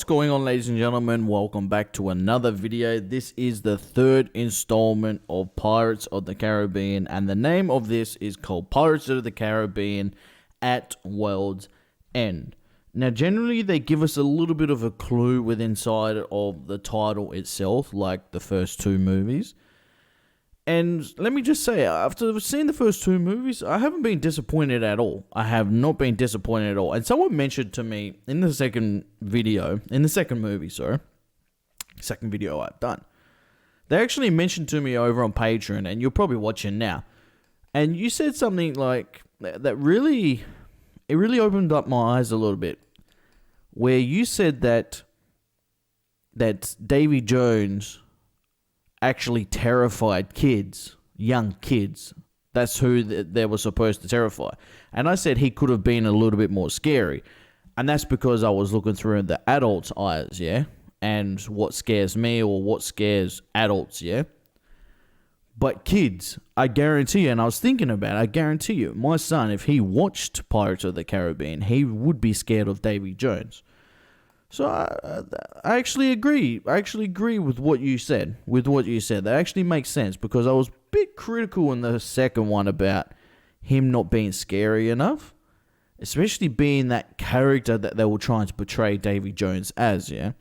going on, ladies and gentlemen? Welcome back to another video. This is the third installment of Pirates of the Caribbean, and the name of this is called Pirates of the Caribbean at World's End. Now, generally, they give us a little bit of a clue with inside of the title itself, like the first two movies. And let me just say, after seeing the first two movies, I haven't been disappointed at all. I have not been disappointed at all. And someone mentioned to me in the second video, second video I've done, they actually mentioned to me over on Patreon, and you're probably watching now, and you said something like that really opened up my eyes a little bit, where you said that Davy Jones actually terrified kids, young kids. That's who they were supposed to terrify. And I said he could have been a little bit more scary. And that's because I was looking through the adults' eyes, yeah? And what scares me or what scares adults, yeah? But kids, I guarantee you, and I was thinking about it, I guarantee you, my son, if he watched Pirates of the Caribbean, he would be scared of Davy Jones. So I actually agree. I actually agree with what you said. That actually makes sense, because I was a bit critical in the second one about him not being scary enough, especially being that character that they were trying to portray Davy Jones as, yeah.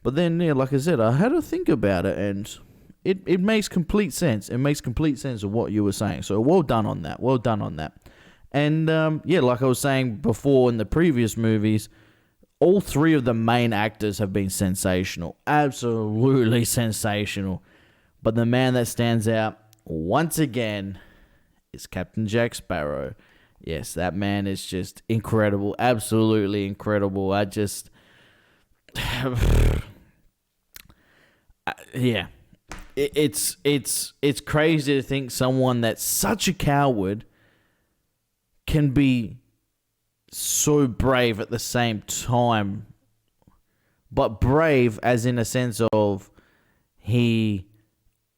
But then, yeah, like I said, I had to think about it, and it makes complete sense. It makes complete sense of what you were saying. So well done on that. Well done on that. And yeah, like I was saying before in the previous movies, all three of the main actors have been sensational. Absolutely sensational. But the man that stands out once again is Captain Jack Sparrow. Yes, that man is just incredible. Absolutely incredible. Yeah. It's crazy to think someone that's such a coward can be so brave at the same time, but brave as in a sense of he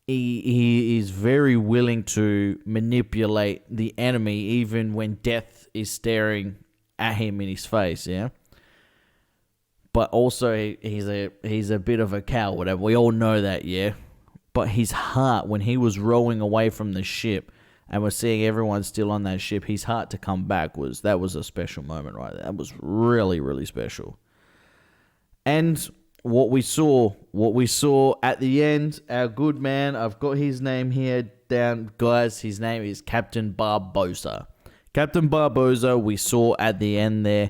is very willing to manipulate the enemy even when death is staring at him in his face, yeah. But also he's a bit of a coward, and we all know that, yeah. But his heart, when he was rowing away from the ship and we're seeing everyone still on that ship, his heart to come back was a special moment, right? That was really, really special. And what we saw at the end, our good man, I've got his name here down, guys. His name is Captain Barbossa. Captain Barbossa, we saw at the end there,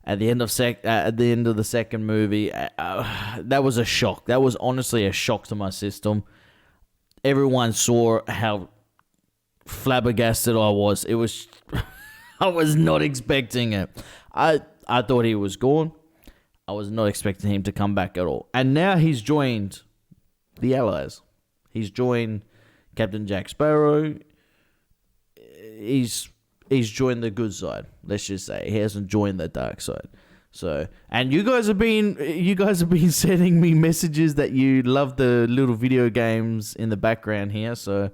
at the end of the second movie. That was a shock. That was honestly a shock to my system. Everyone saw how flabbergasted I was. It was I was not expecting it. I thought he was gone. I was not expecting him to come back at all. And now he's joined the Allies. He's joined Captain Jack Sparrow. He's joined the good side. Let's just say he hasn't joined the dark side. So, and you guys have been sending me messages that you love the little video games in the background here. So,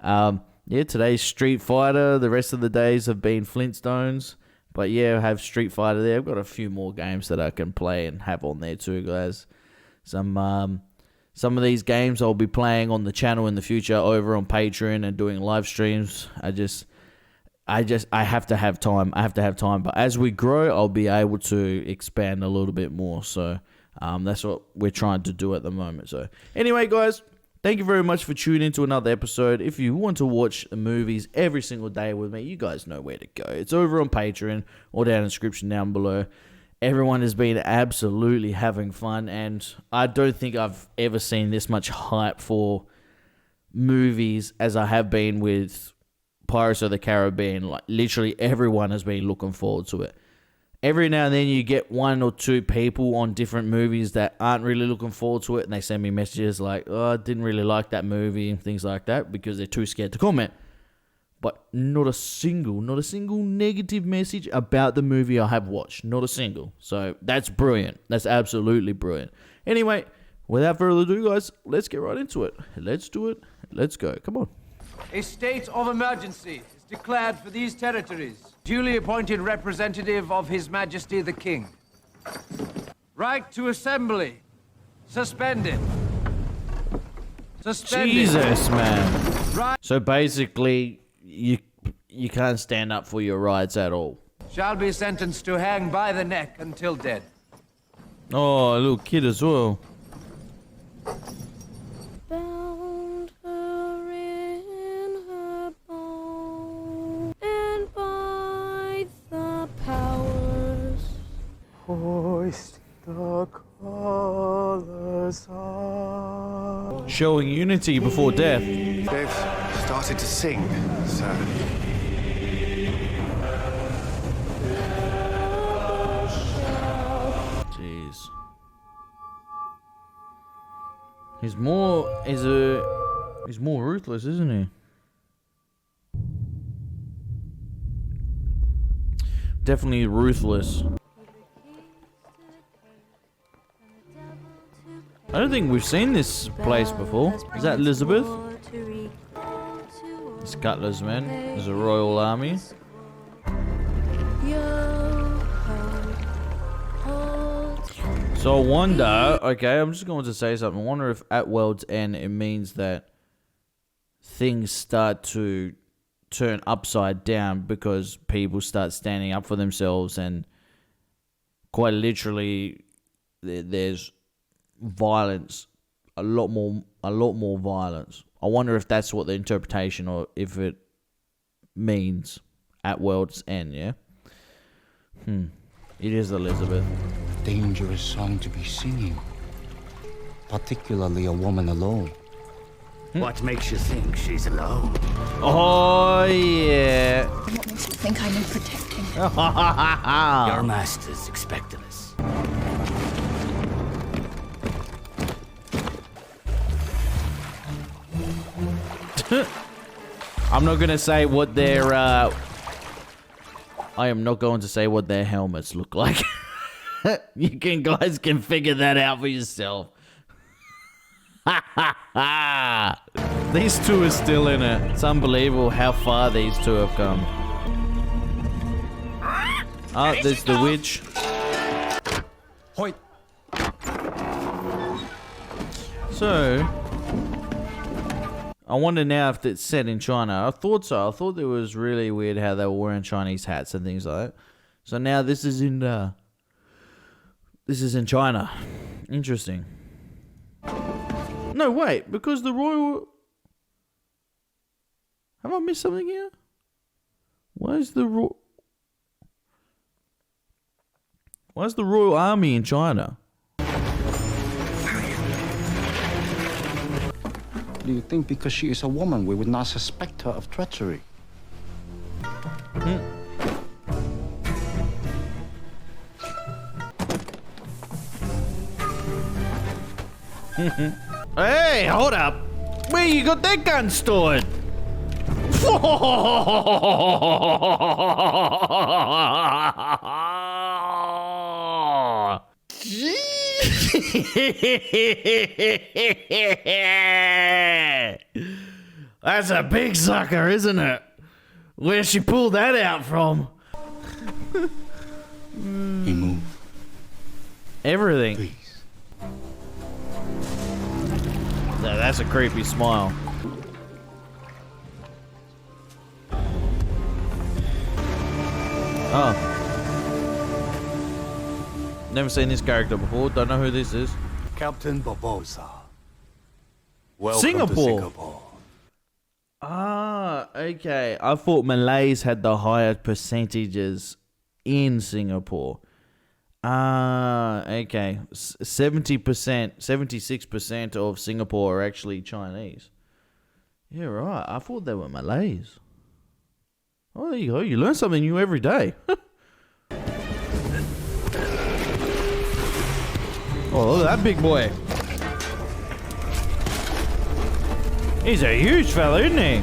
yeah, today's Street Fighter. The rest of the days have been Flintstones. But yeah, I have Street Fighter there. I've got a few more games that I can play and have on there too, guys. Some of these games I'll be playing on the channel in the future over on Patreon and doing live streams. I have to have time. But as we grow, I'll be able to expand a little bit more. So that's what we're trying to do at the moment. So anyway, guys, thank you very much for tuning into another episode. If you want to watch movies every single day with me, you guys know where to go. It's over on Patreon or down in the description down below. Everyone has been absolutely having fun, and I don't think I've ever seen this much hype for movies as I have been with Pirates of the Caribbean. Like, literally everyone has been looking forward to it. Every now and then you get one or two people on different movies that aren't really looking forward to it, and they send me messages like, oh, I didn't really like that movie and things like that, because they're too scared to comment. But not a single negative message about the movie I have watched. Not a single. So that's brilliant. That's absolutely brilliant. Anyway, without further ado, guys, let's get right into it. Let's do it. Let's go. Come on. A state of emergency is declared for these territories. Duly appointed representative of His Majesty the King. Right to assembly. Suspended. Suspended. Jesus, man. Right. So basically, you can't stand up for your rights at all. Shall be sentenced to hang by the neck until dead. Oh, a little kid as well. Bound her in her bones, and by the powers Hoist the colors up. Showing unity before death. They've started to sing, sir. Jeez. He's more ruthless, isn't he? Definitely ruthless. I don't think we've seen this place before. Is that Elizabeth? It's Cutler's men. There's a royal army. So I wonder, okay, I'm just going to say something. I wonder if at World's End it means that things start to turn upside down because people start standing up for themselves, and quite literally there's violence, a lot more violence. I wonder if that's what the interpretation, or if it means at World's End, yeah? It is Elizabeth. Dangerous song to be singing, particularly a woman alone. What makes you think she's alone? Oh, yeah. What makes you think I need protecting? Your masters expect of us. I'm not going to say what their, I am not going to say what their helmets look like. You guys can figure that out for yourself. These two are still in it. It's unbelievable how far these two have come. Oh, there's the witch. Hoyt. So, I wonder now if it's set in China. I thought so. I thought it was really weird how they were wearing Chinese hats and things like that. So now this is in China. Interesting. No, wait, because the royal... Have I missed something here? Where's the royal army in China? Do you think because she is a woman, we would not suspect her of treachery? Hey, hold up. Where you got that gun stored? That's a big sucker, isn't it? Where'd she pull that out from? Remove, Everything. please. No, that's a creepy smile. Oh. Never seen this character before. Don't know who this is. Captain Barbosa. Welcome Singapore. to Singapore. Ah, okay. I thought Malays had the higher percentages in Singapore. Ah, okay. 70%, 76% of Singapore are actually Chinese. Yeah, right. I thought they were Malays. Oh, there you go. You learn something new every day. Oh, look at that big boy. He's a huge fella, isn't he?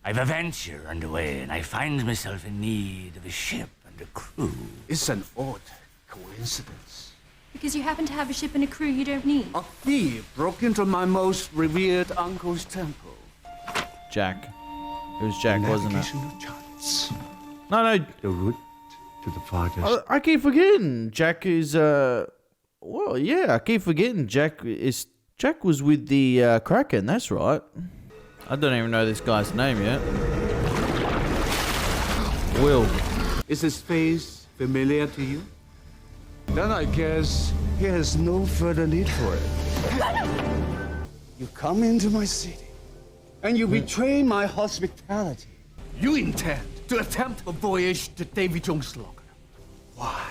I've a venture underway, and I find myself in need of a ship and a crew. It's an odd coincidence. Because you happen to have a ship and a crew you don't need. A thief broke into my most revered uncle's temple. Jack. It was Jack, wasn't it? Navigation of chance. No. The route to the farthest. I keep forgetting. Jack is, Well, yeah, I keep forgetting Jack was with the Kraken. That's right. I don't even know this guy's name yet. Will. Is his face familiar to you? Then I guess he has no further need for it. You come into my city, and you betray my hospitality. You intend to attempt a voyage to Davy Jones' locker. Why?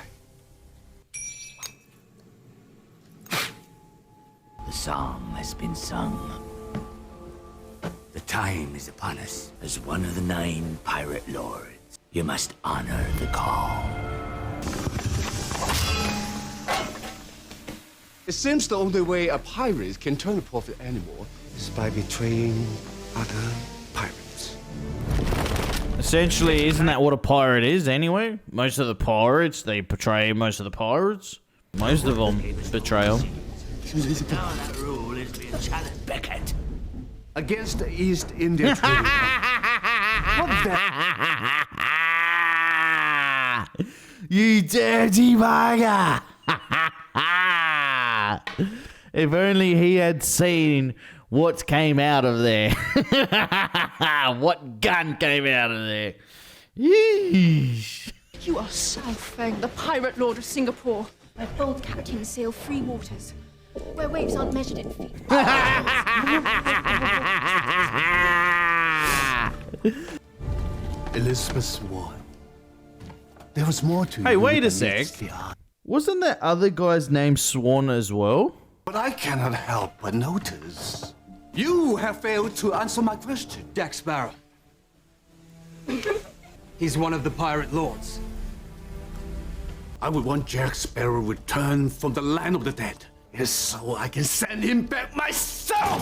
The song has been sung. The time is upon us. As one of the 9 pirate lords, you must honor the call. It seems the only way a pirate can turn a profit anymore is by betraying other pirates. Essentially, isn't that what a pirate is anyway? Most of the pirates, they betray most of the pirates. Most of them betray them. Now that rule is being challenged, Beckett. Against the East India Trading Company. You dirty bugger! If only he had seen what came out of there. What gun came out of there. Yeesh. You are Southang, the pirate lord of Singapore. My bold captains sail free waters, where waves aren't measured in feet. Elizabeth Swan. There was more to you. Hey, wait a than sec. meets the eye. Wasn't that other guy's name Swan as well? But I cannot help but notice you have failed to answer my question. Jack Sparrow. He's one of the pirate lords. I would want Jack Sparrow returned from the land of the dead. It is so I can send him back myself.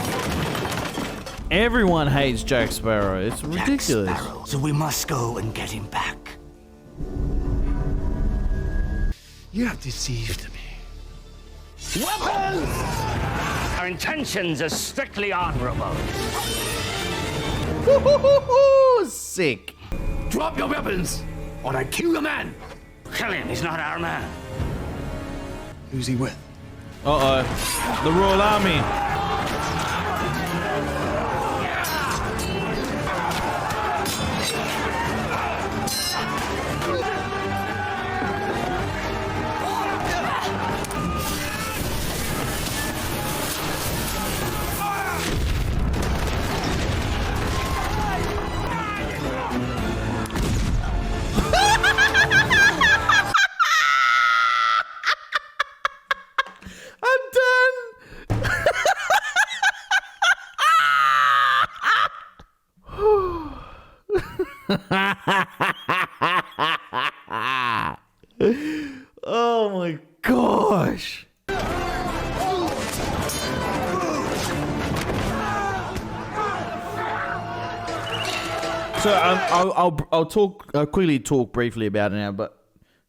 Everyone hates Jack Sparrow. It's ridiculous. Jack Sparrow. So we must go and get him back. You have deceived me. Weapons! Our intentions are strictly honorable. Woo-hoo-hoo-hoo! Sick. Drop your weapons, or I kill your man. Kill him, he's not our man. Who's he with? Uh-oh. The Royal Army. I'm done. Oh my gosh. So I'll talk. I'll quickly talk briefly about it now, but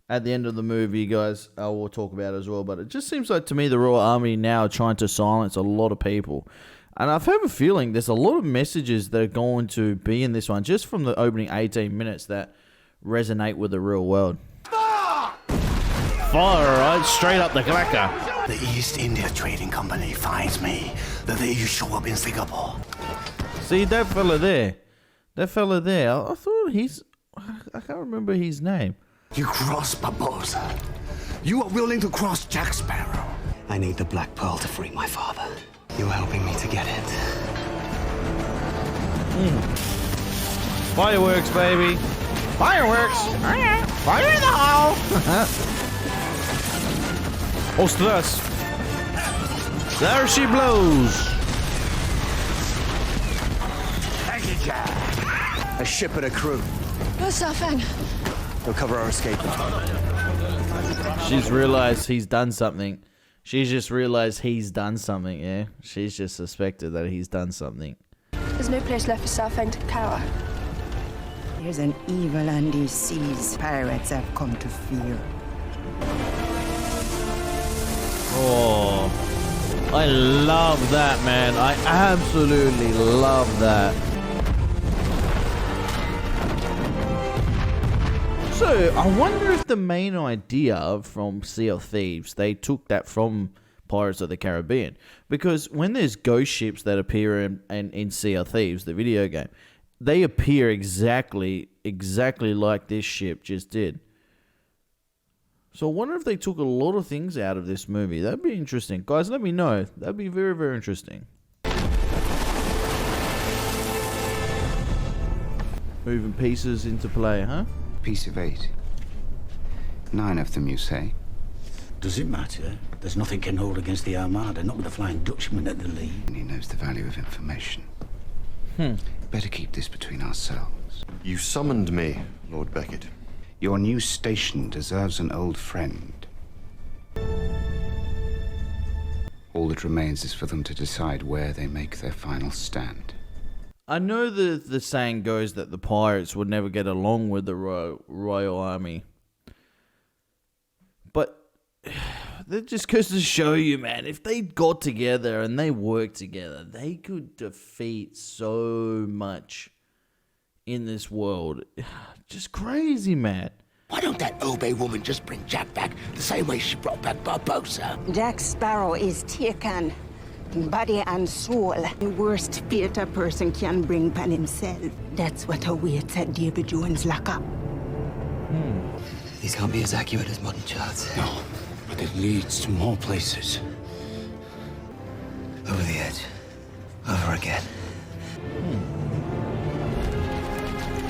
at the end of the movie, guys, I will talk about it as well. But it just seems like to me the Royal Army now are trying to silence a lot of people, and I have a feeling there's a lot of messages that are going to be in this one just from the opening 18 minutes that resonate with the real world. Fire, right? Straight up the clacker. The East India Trading Company finds me the day you show up in Singapore. See that fella there? That fella there. I thought I can't remember his name. You cross Barbosa. You are willing to cross Jack Sparrow. I need the Black Pearl to free my father. You're helping me to get it. Fireworks, baby. Fireworks. Fire in the hole. Ostras. There she blows. Thank you, Jack. A ship and a crew. Where's Southang? They'll cover our escape. She's realized he's done something. She's just realized he's done something, yeah? She's just suspected that he's done something. There's no place left for Southang to cower. There's an evil on these seas pirates have come to fear. Oh, I love that, man. I absolutely love that. So, I wonder if the main idea from Sea of Thieves, they took that from Pirates of the Caribbean. Because when there's ghost ships that appear in Sea of Thieves, the video game, they appear exactly like this ship just did. So I wonder if they took a lot of things out of this movie. That'd be interesting. Guys, let me know. That'd be very, very interesting. Moving pieces into play, huh? Piece of 8. 9 of them, you say? Does it matter? There's nothing can hold against the Armada, not with the Flying Dutchman at the lead. He knows the value of information. Better keep this between ourselves. You summoned me, Lord Beckett. Your new station deserves an old friend. All that remains is for them to decide where they make their final stand. I know the saying goes that the pirates would never get along with the Royal Army. But that just goes to show you, man, if they got together and they worked together, they could defeat so much in this world. Just crazy, man. Why don't that Obey woman just bring Jack back the same way she brought back Barbossa? Jack Sparrow is taken, body and soul. The worst fate a person can bring upon himself. That's what awaits at David Jones' lockup. These can't be as accurate as modern charts. No, but it leads to more places. Over the edge. Over again.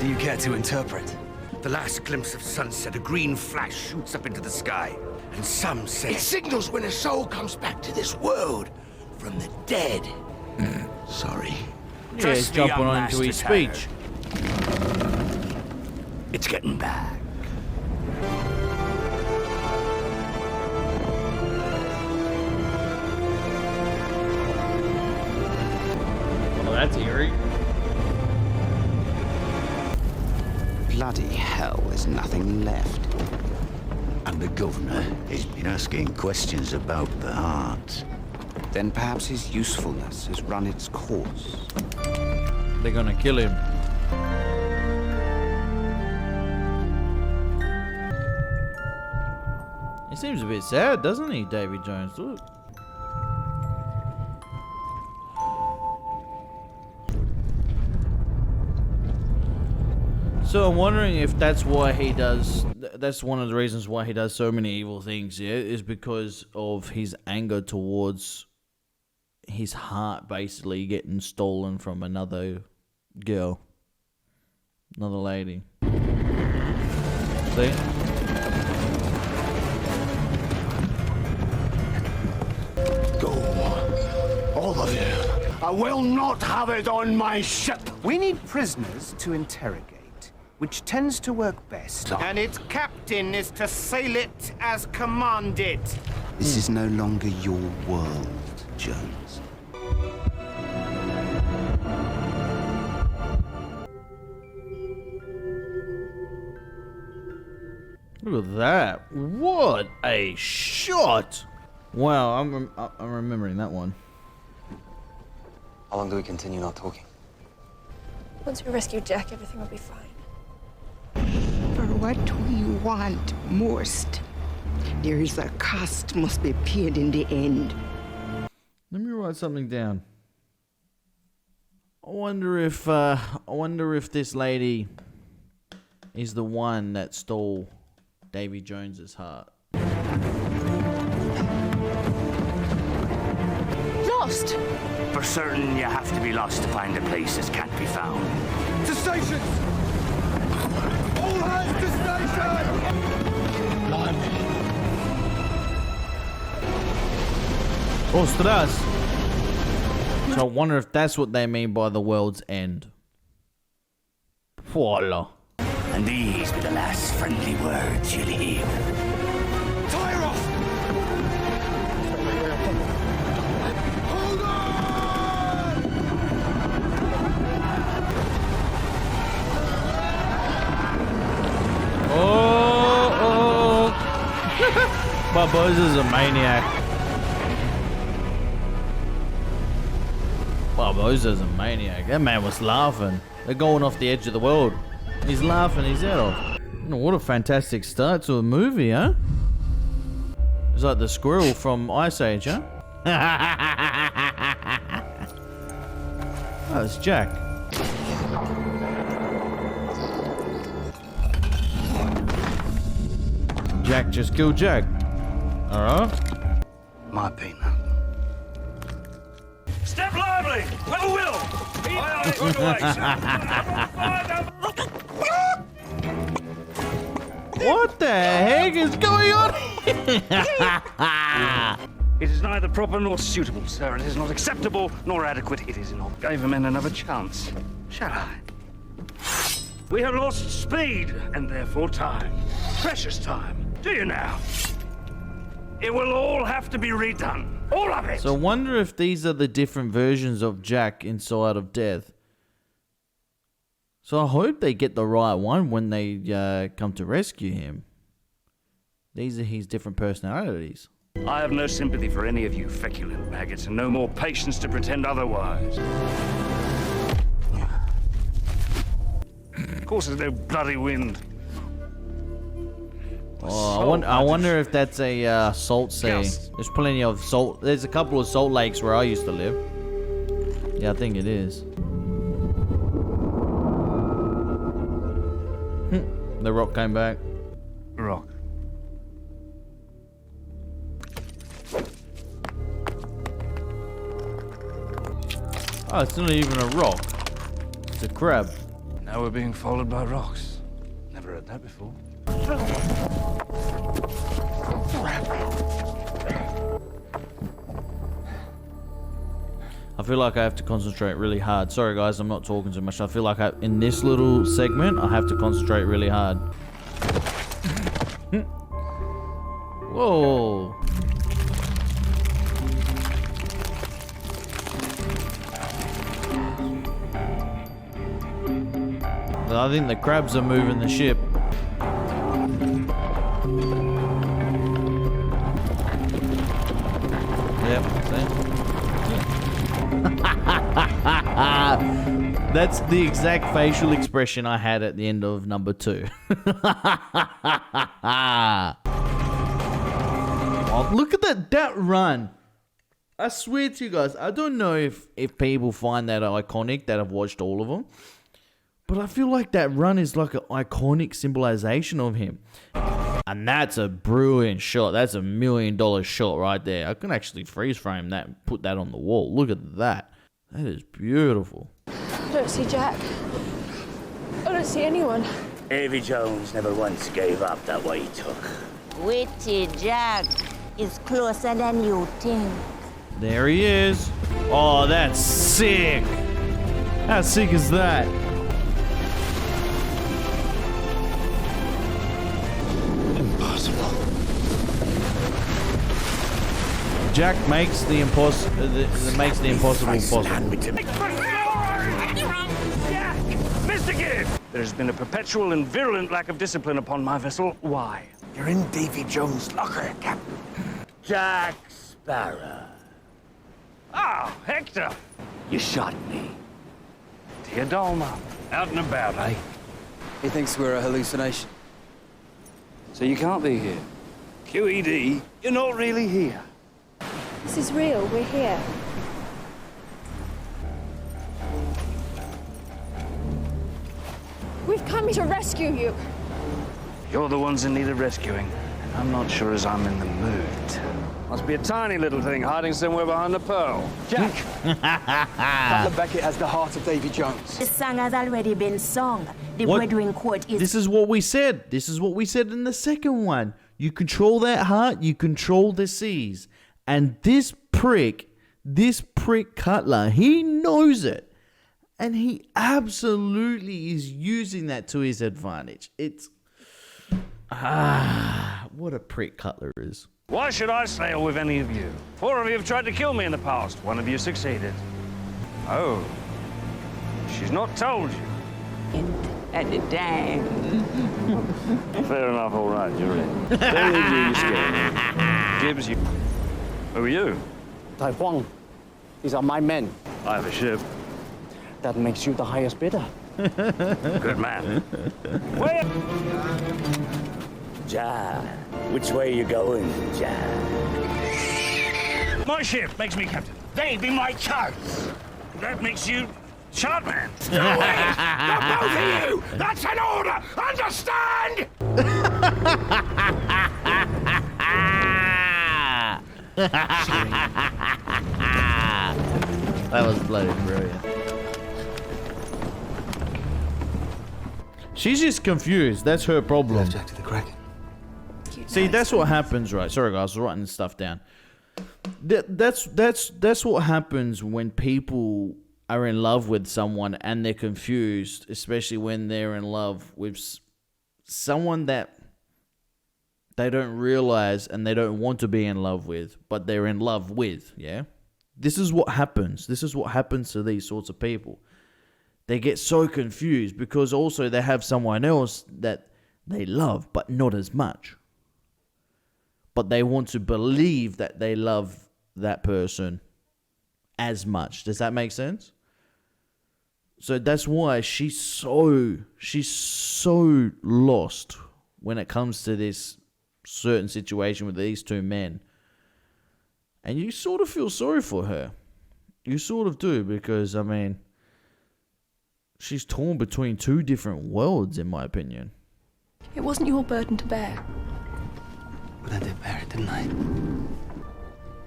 Do you care to interpret? The last glimpse of sunset, a green flash shoots up into the sky. And some say it signals when a soul comes back to this world from the dead. Sorry. Yeah, he's jumping on into his speech. It's getting back. Well, that's eerie. Bloody hell, there's nothing left. And the governor has been asking questions about the heart. Then perhaps his usefulness has run its course. They're gonna kill him. He seems a bit sad, doesn't he, Davy Jones? Look. So I'm wondering if that's why he does. That's one of the reasons why he does so many evil things. Yeah, is because of his anger towards his heart, basically getting stolen from another girl, another lady. See? Go, all of you. I will not have it on my ship. We need prisoners to interrogate, which tends to work best. And its captain is to sail it as commanded. This is no longer your world, Jones. Look at that! What a shot! Wow, I'm remembering that one. How long do we continue not talking? Once we rescue Jack, everything will be fine. For what we want most, there is a cost must be paid in the end. Let me write something down. I wonder if this lady is the one that stole Davy Jones's heart. Lost! For certain, you have to be lost to find a place that can't be found. To stations! All hands to station! Ostras! So I wonder if that's what they mean by the world's end. Voila. And these be the last friendly words you'll hear. Fire off! Hold on! Oh! Barbossa's a maniac. Barbossa's a maniac. That man was laughing. They're going off the edge of the world. He's laughing his head off. What a fantastic start to a movie, huh? It's like the squirrel from Ice Age, huh? Oh, it's Jack. Jack just killed Jack. Alright. My peanut. Step lively! With a will! I What the heck is going on? It is neither proper nor suitable, sir. It is not acceptable nor adequate. It is not. Gave a man another chance. Shall I? We have lost speed and therefore time. Precious time. Do you now? It will all have to be redone. All of it. So I wonder if these are the different versions of Jack inside of Death. So I hope they get the right one when they come to rescue him. These are his different personalities. I have no sympathy for any of you feculent maggots and no more patience to pretend otherwise. Of course there's no bloody wind. Oh, I wonder if that's a salt sea. There's plenty of salt. There's a couple of salt lakes where I used to live. Yeah, I think it is. The rock came back. Rock. Oh, it's not even a rock. It's a crab. Now we're being followed by rocks. Never heard that before. I feel like I have to concentrate really hard. Sorry guys, I'm not talking too much. I feel like in this little segment, I have to concentrate really hard. Whoa. I think the crabs are moving the ship. Yep, see? That's the exact facial expression I had at the end of number 2. Oh, look at that run. I swear to you guys, I don't know if people find that iconic that have watched all of them. But I feel like that run is like an iconic symbolization of him. And that's a brilliant shot. That's $1 million shot right there. I can actually freeze frame that and put that on the wall. Look at that. That is beautiful. I don't see Jack. I don't see anyone. Davy Jones never once gave up that way he took. Witty Jack is closer than you think. There he is. Oh, that's sick. How sick is that? Impossible. Jack makes the impossible possible. Jack! Mr. Gibb! There's been a perpetual and virulent lack of discipline upon my vessel. Why? You're in Davy Jones' locker, Captain. Jack Sparrow. Ah, Hector! You shot me. Teodolma. Out and about, eh? He thinks we're a hallucination. So you can't be here. QED, you're not really here. This is real. We're here. We've come to rescue you. You're the ones in need of rescuing. And I'm not sure as I'm in the mood. Must be a tiny little thing hiding somewhere behind the pearl. Jack! Butler Beckett has the heart of Davy Jones. The song has already been sung. The What? wedding court is... This is what we said. This is what we said in the second one. You control that heart, you control the seas. And this prick Cutler, he knows it. And he absolutely is using that to his advantage. It's... what a prick Cutler is. Why should I sail with any of you? 4 of you have tried to kill me in the past. 1 of you succeeded. Oh. She's not told you. At the time. Fair enough, all right, you're in. Very easy, you scared. Gibbs, you... Who are you? Tai Huang. These are my men. I have a ship. That makes you the highest bidder. Good man. Where? Ja, which way are you going, Ja? My ship makes me captain. They be my charts. That makes you chart man. No way! The both of you! That's an order! Understand? That was bloody brilliant. She's just confused. That's her problem. Jack to the Kraken. See, that's what happens, right? Sorry, guys, I was writing this stuff down. That's what happens when people are in love with someone and they're confused, especially when they're in love with someone that they don't realize and they don't want to be in love with, but they're in love with, yeah? This is what happens. This is what happens to these sorts of people. They get so confused because also they have someone else that they love, but not as much. But they want to believe that they love that person as much. Does that make sense? So that's why she's so lost when it comes to this certain situation with these two men. And you sort of feel sorry for her. You sort of do, because, I mean, she's torn between two different worlds, in my opinion. It wasn't your burden to bear. But I did bear it, didn't I?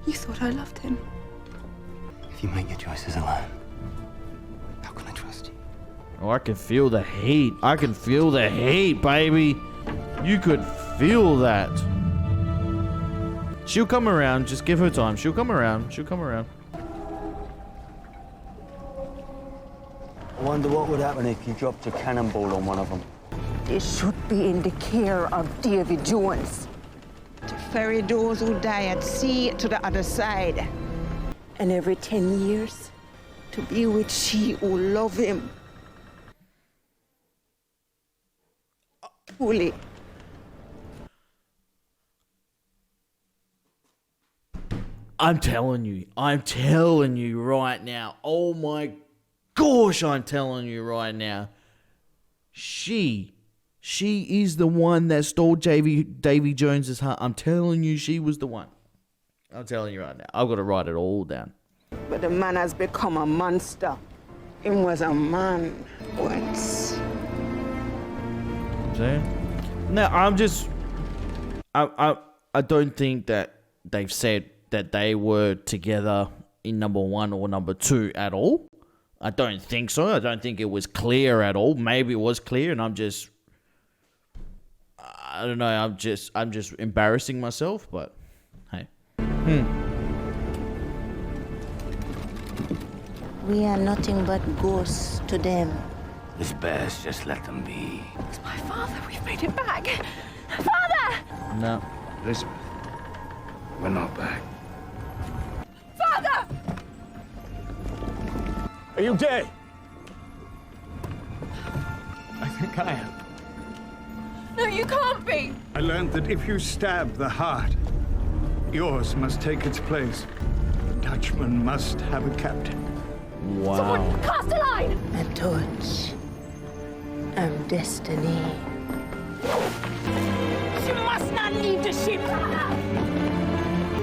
You thought I loved him. If you make your choices alone, how can I trust you? Oh, I can feel the heat. I can feel the heat, baby. You could feel that. She'll come around. Just give her time. She'll come around. She'll come around. I wonder what would happen if you dropped a cannonball on one of them. They should be in the care of Davy Jones. To ferry those who die at sea to the other side. And every 10 years, to be with she who love him. Fully. I'm telling you right now. Oh my gosh, I'm telling you right now. She is the one that stole Davy Jones's heart. I'm telling you, she was the one. I'm telling you right now. I've got to write it all down. But the man has become a monster. He was a man once. See? No, I don't think that they've said that they were together in number 1 or number 2 at all. I don't think so. I don't think it was clear at all. Maybe it was clear, and I don't know. I'm just embarrassing myself. But hey, We are nothing but ghosts to them. It's best just let them be. It's my father. We've made it back. Father! no. Elizabeth, we're not back. Father! Are you dead? I think I am. No, you can't be. I learned that if you stab the heart, yours must take its place. The Dutchman must have a captain. Wow. Someone cast a line! A torch of destiny. You must not leave the ship!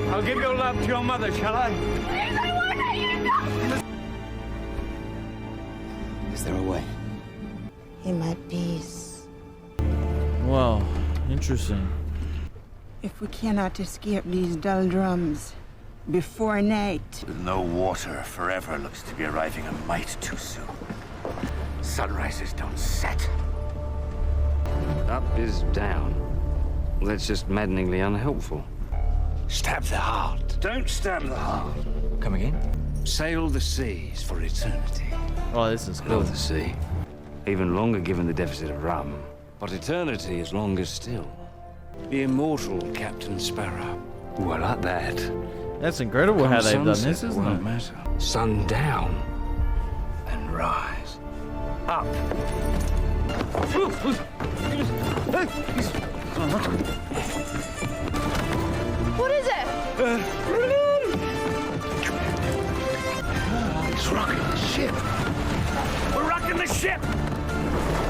I'll give your love to your mother, shall I? Please, I won't let you go! Is there a way? Him at peace. Wow. Interesting. If we cannot escape these doldrums before night, With no water, forever looks to be arriving a mite too soon. Sunrises don't set. Up is down. Well, that's just maddeningly unhelpful. Stab the heart. Don't stab the heart. Come again? Sail the seas for eternity. Oh, this is cool. Love the sea. Even longer given the deficit of rum. But eternity is longer still. The immortal Captain Sparrow. Ooh, I like that. That's incredible how they've done this, Sunset isn't won't it? matter. Sun down and rise. Up. What is it? He's rocking the ship. We're rocking the ship!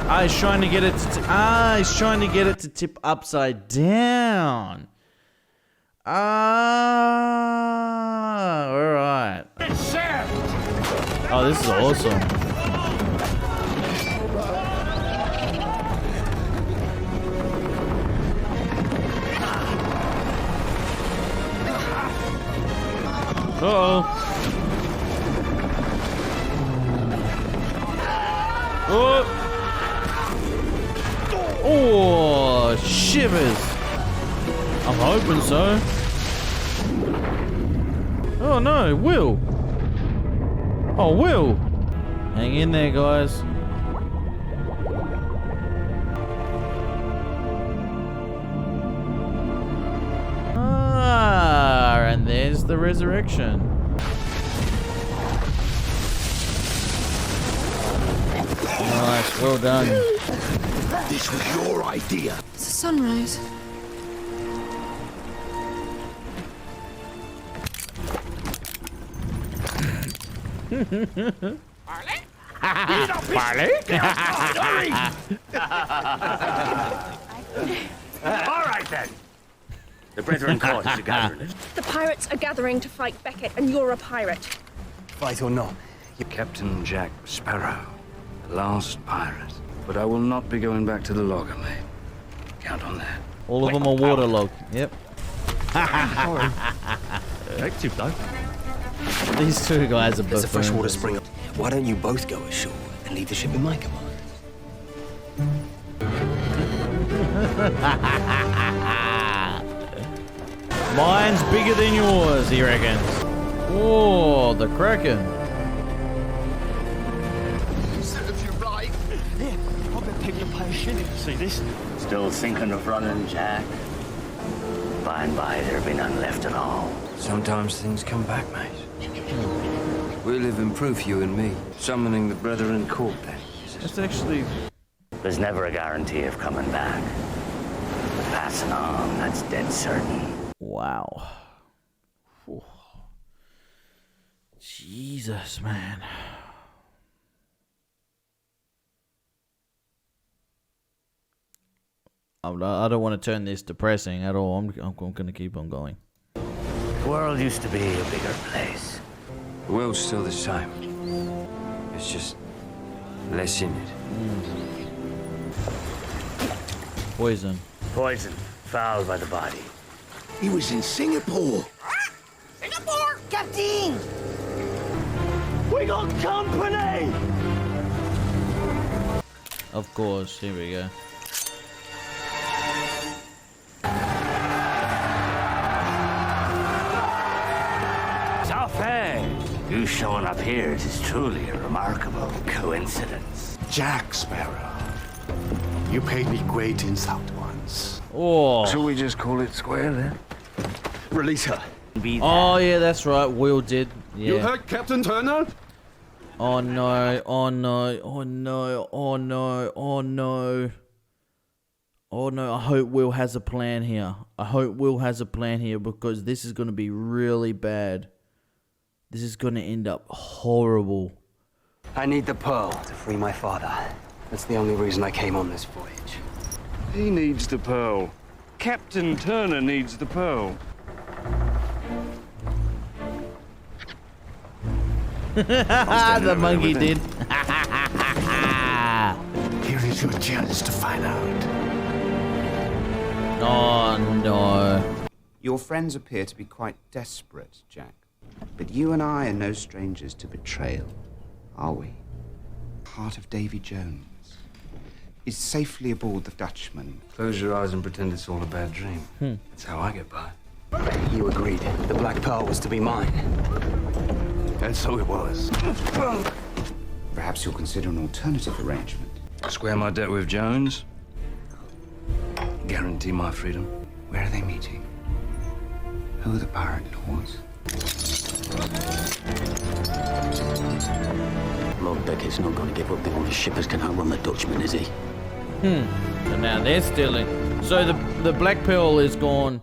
Ah, he's trying to get it to he's trying to get it to tip upside down. Ah, alright. Oh, this is awesome. Uh-oh. Oh! Oh, shivers. I'm hoping so. Oh no, Will. Oh, Will. Hang in there, guys. Ah, and there's the resurrection. Nice, well done. This was your idea. It's a sunrise. Barley? All right then. The Brethren cause is gathering. The pirates are gathering to fight Beckett, and you're a pirate. Fight or not, Captain Jack Sparrow, the last pirate. But I will not be going back to the logger, mate. Count on that. All of them are waterlogged. Yep. active though. These two guys are There's a freshwater buffoons. spring. Why don't you both go ashore and leave the ship in my command? Mine's bigger than yours, he reckons. Oh, the Kraken. Serves you right. Here, I'll bet people will pay a shilling to see this. Still thinking of running, Jack? By and by, there'll be none left at all. Sometimes things come back, mate. We live in proof, you and me. Summoning the Brethren court, then. That's actually... There's never a guarantee of coming back. Passing on, that's dead certain. Wow. Whew. Jesus, man. I don't want to turn this depressing at all. I'm going to keep on going. The world used to be a bigger place. The world's still the same. It's just less in it. Poison. Poison, fouled by the body. He was in Singapore. Singapore! Captain! We got company! Of course. Here we go. So fair. You showing up here is truly a remarkable coincidence. Jack Sparrow. You paid me great insult once. Oh. Shall we just call it square then? Release her. Oh, yeah, that's right. Will did. Yeah. You heard Captain Turner? Oh no, oh no, oh no, oh no, oh no. Oh no, I hope Will has a plan here. I hope Will has a plan here because this is going to be really bad. This is going to end up horrible. I need the pearl to free my father. That's the only reason I came on this voyage. He needs the pearl. Captain Turner needs the pearl. The monkey did. Here is your chance to find out. Oh no. Your friends appear to be quite desperate, Jack. But you and I are no strangers to betrayal, are we? Heart of Davy Jones is safely aboard the Dutchman. Close your eyes and pretend it's all a bad dream. That's how I get by. You agreed. The Black Pearl was to be mine. And so it was. Perhaps you'll consider an alternative arrangement. Square my debt with Jones. Guarantee my freedom. Where are they meeting? Who are the pirate lords? Lord Beckett's not going to give up the only shippers can outrun the Dutchman, is he? So now they're stealing. So the Black Pearl is gone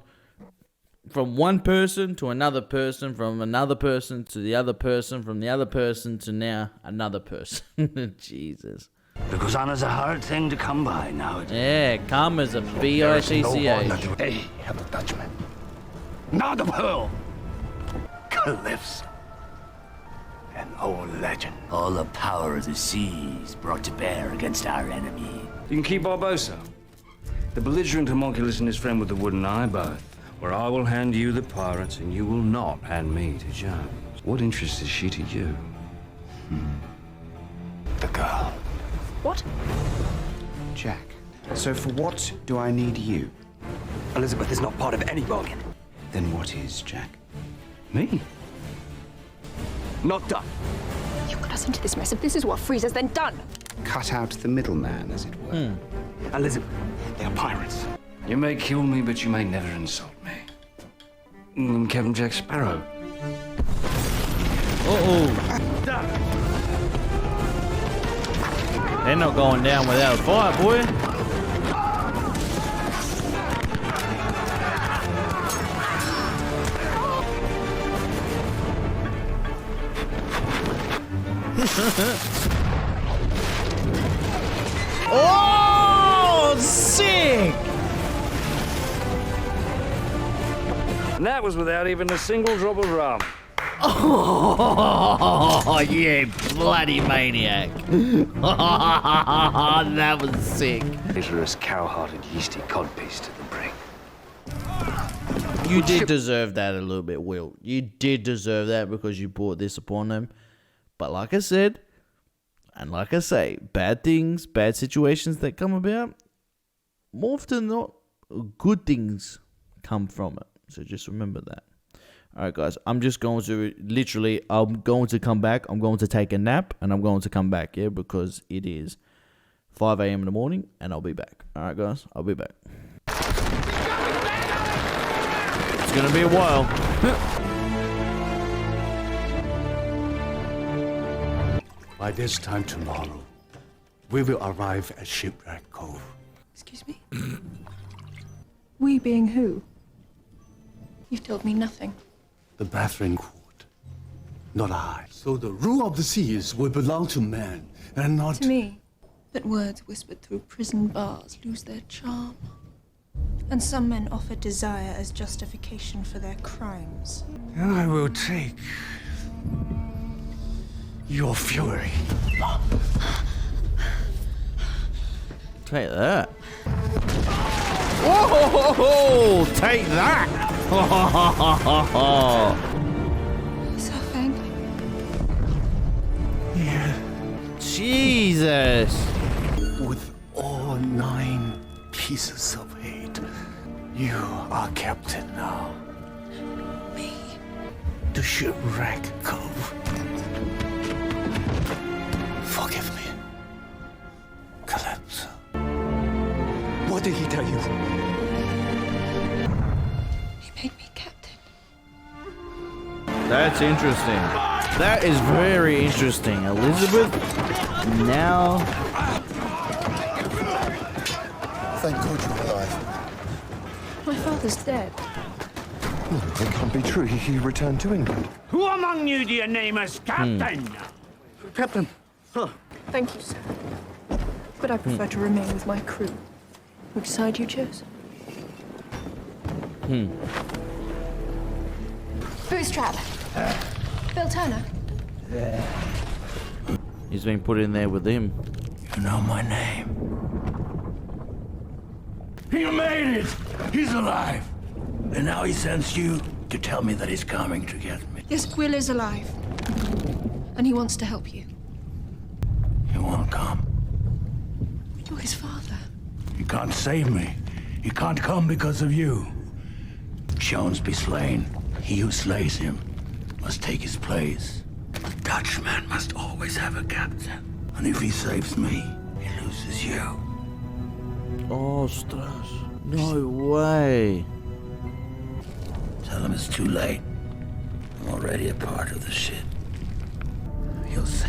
from one person to another person, from another person to the other person, from the other person to now another person. Jesus. Because honor's a hard thing to come by nowadays. Yeah, karma's a B-I-C-C-H. Hey, have a Dutchman. Not a pearl. Calypso. An old legend. All the power of the seas brought to bear against our enemy. You can keep Barbosa, the belligerent homunculus and his friend with the wooden eye both, where I will hand you the pirates and you will not hand me to Jones. What interest is she to you? The girl. What? Jack. So for what do I need you? Elizabeth is not part of any bargain. Then what is, Jack? Me? Not done. You got us into this mess. If this is what frees us, then done. Cut out the middleman, as it were. Elizabeth, they are pirates. You may kill me, but you may never insult me. I'm Captain Jack Sparrow. They're not going down without a fight, boy. Oh, sick! And that was without even a single drop of rum. Oh, you bloody maniac. That was sick. Dangerous, cow-hearted, yeasty codpiece to the brig. You did deserve that a little bit, Will. You did deserve that because you brought this upon them. But like I said, and like I say, bad things, bad situations that come about, more often than not, good things come from it. So just remember that. Alright guys, I'm just going to, literally, I'm going to come back, I'm going to take a nap, and I'm going to come back, yeah, because it is 5 a.m. in the morning, and I'll be back. Alright guys, I'll be back. It's gonna be a while. By this time tomorrow, we will arrive at Shipwreck Cove. Excuse me? We being who? You've told me nothing. The Bathring Court, not I. So the rule of the seas will belong to men, and not To me. But words whispered through prison bars lose their charm. And some men offer desire as justification for their crimes. And I will take your fury. Take that. Whoa! Take that! Safang. Yeah. Jesus! With all 9 pieces of hate, you are captain now. Me. To Shipwreck Cove. Forgive me, Calypso. What did he tell you? He made me captain. That's interesting. That is very interesting. Elizabeth, now... Thank God you're alive. My father's dead. No, that can't be true. He returned to England. Who among you do you name as captain? Captain. Thank you, sir. But I prefer to remain with my crew. Which side you chose? Bootstrap. Bill Turner. He's been put in there with him. You know my name. He made it! He's alive! And now he sends you to tell me that he's coming to get me. Yes, Will is alive. And he wants to help you. He won't come. You're his father. He can't save me. He can't come because of you. Jones be slain. He who slays him must take his place. A Dutchman must always have a captain. And if he saves me, he loses you. Ostras. No way. Tell him it's too late. I'm already a part of the shit. You'll see.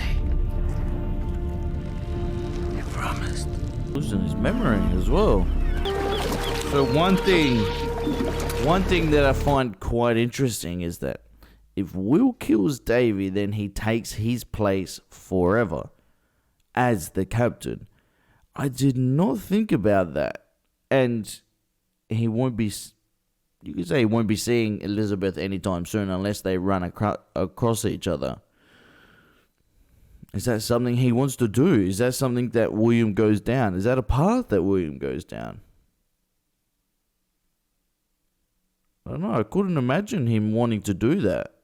I promised. Losing his memory as well. So one thing One thing that I find quite interesting is that if Will kills Davy, then he takes his place forever as the captain. I did not think about that. And he won't be, you could say he won't be seeing Elizabeth anytime soon unless they run across each other. Is that something he wants to do? Is that something that William goes down? Is that a path that William goes down? I don't know. I couldn't imagine him wanting to do that.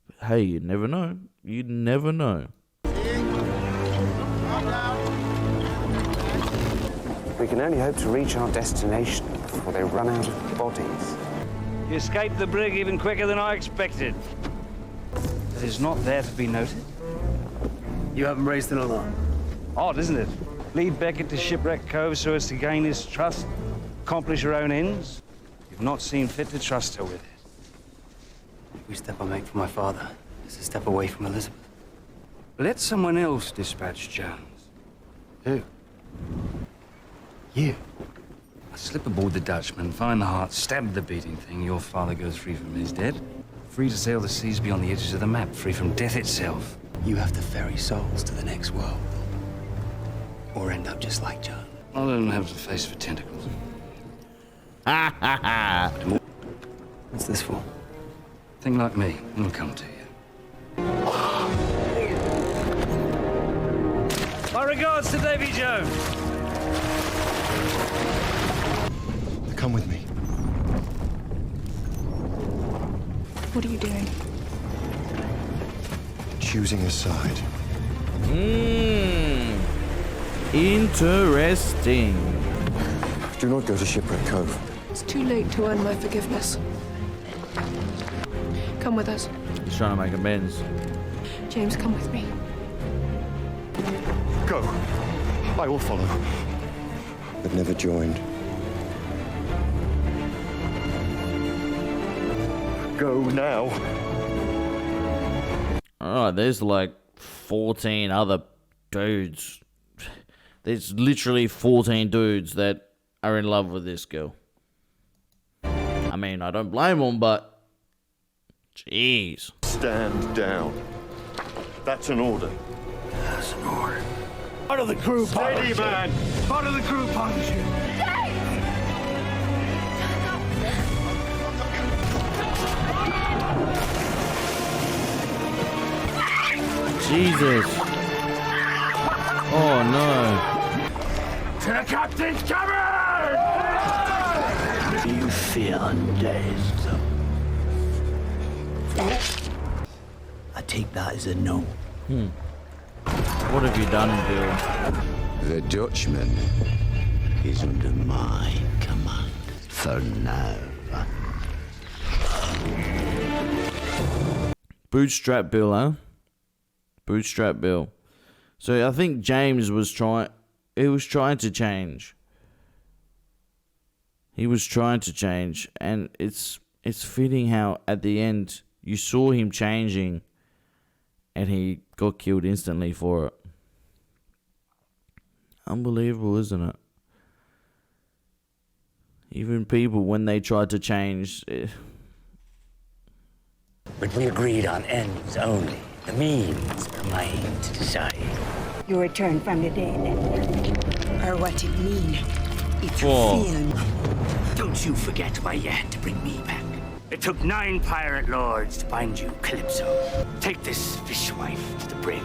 But hey, you never know. You never know. We can only hope to reach our destination before they run out of bodies. You escaped the brig even quicker than I expected. It is not there to be noted. You haven't raised an alarm. Odd, isn't it? Lead Beckett to Shipwreck Cove so as to gain his trust, accomplish her own ends. You've not seen fit to trust her with it. Every step I make for my father is a step away from Elizabeth. Let someone else dispatch Jones. Who? You. I slip aboard the Dutchman, find the heart, stab the beating thing. Your father goes free from his dead. Free to sail the seas beyond the edges of the map, free from death itself. You have to ferry souls to the next world. Or end up just like John. I don't have the face for tentacles. Ha ha ha! What's this for? Think like me, it'll come to you. My regards to Davy Jones. Come with me. What are you doing? Choosing a side. Interesting. Do not go to Shipwreck Cove. It's too late to earn my forgiveness. Come with us. He's trying to make amends. James, come with me. Go. I will follow. But never joined. Go now. Alright, there's like 14 other dudes. There's literally 14 dudes that are in love with this girl. I mean, I don't blame them, but jeez. Stand down. That's an order. That's an order. Part of the crew Steady, man. Part of the crew partnership. Jesus. Oh no. To the captain's cabin! You feel undazed. I take that as a no. What have you done, Bill? The Dutchman is under my command for now. Bootstrap Bill, huh? Bootstrap Bill. So I think James was trying to change. He was trying to change, and it's fitting how at the end you saw him changing and he got killed instantly for it. Unbelievable, isn't it? Even people, when they tried to change... But we agreed on ends only. The means remain to decide. Your return from the dead. Or what it mean if you Whoa. feel Don't you forget why you had to bring me back. It took 9 pirate lords to find you, Calypso. Take this fishwife to the brig.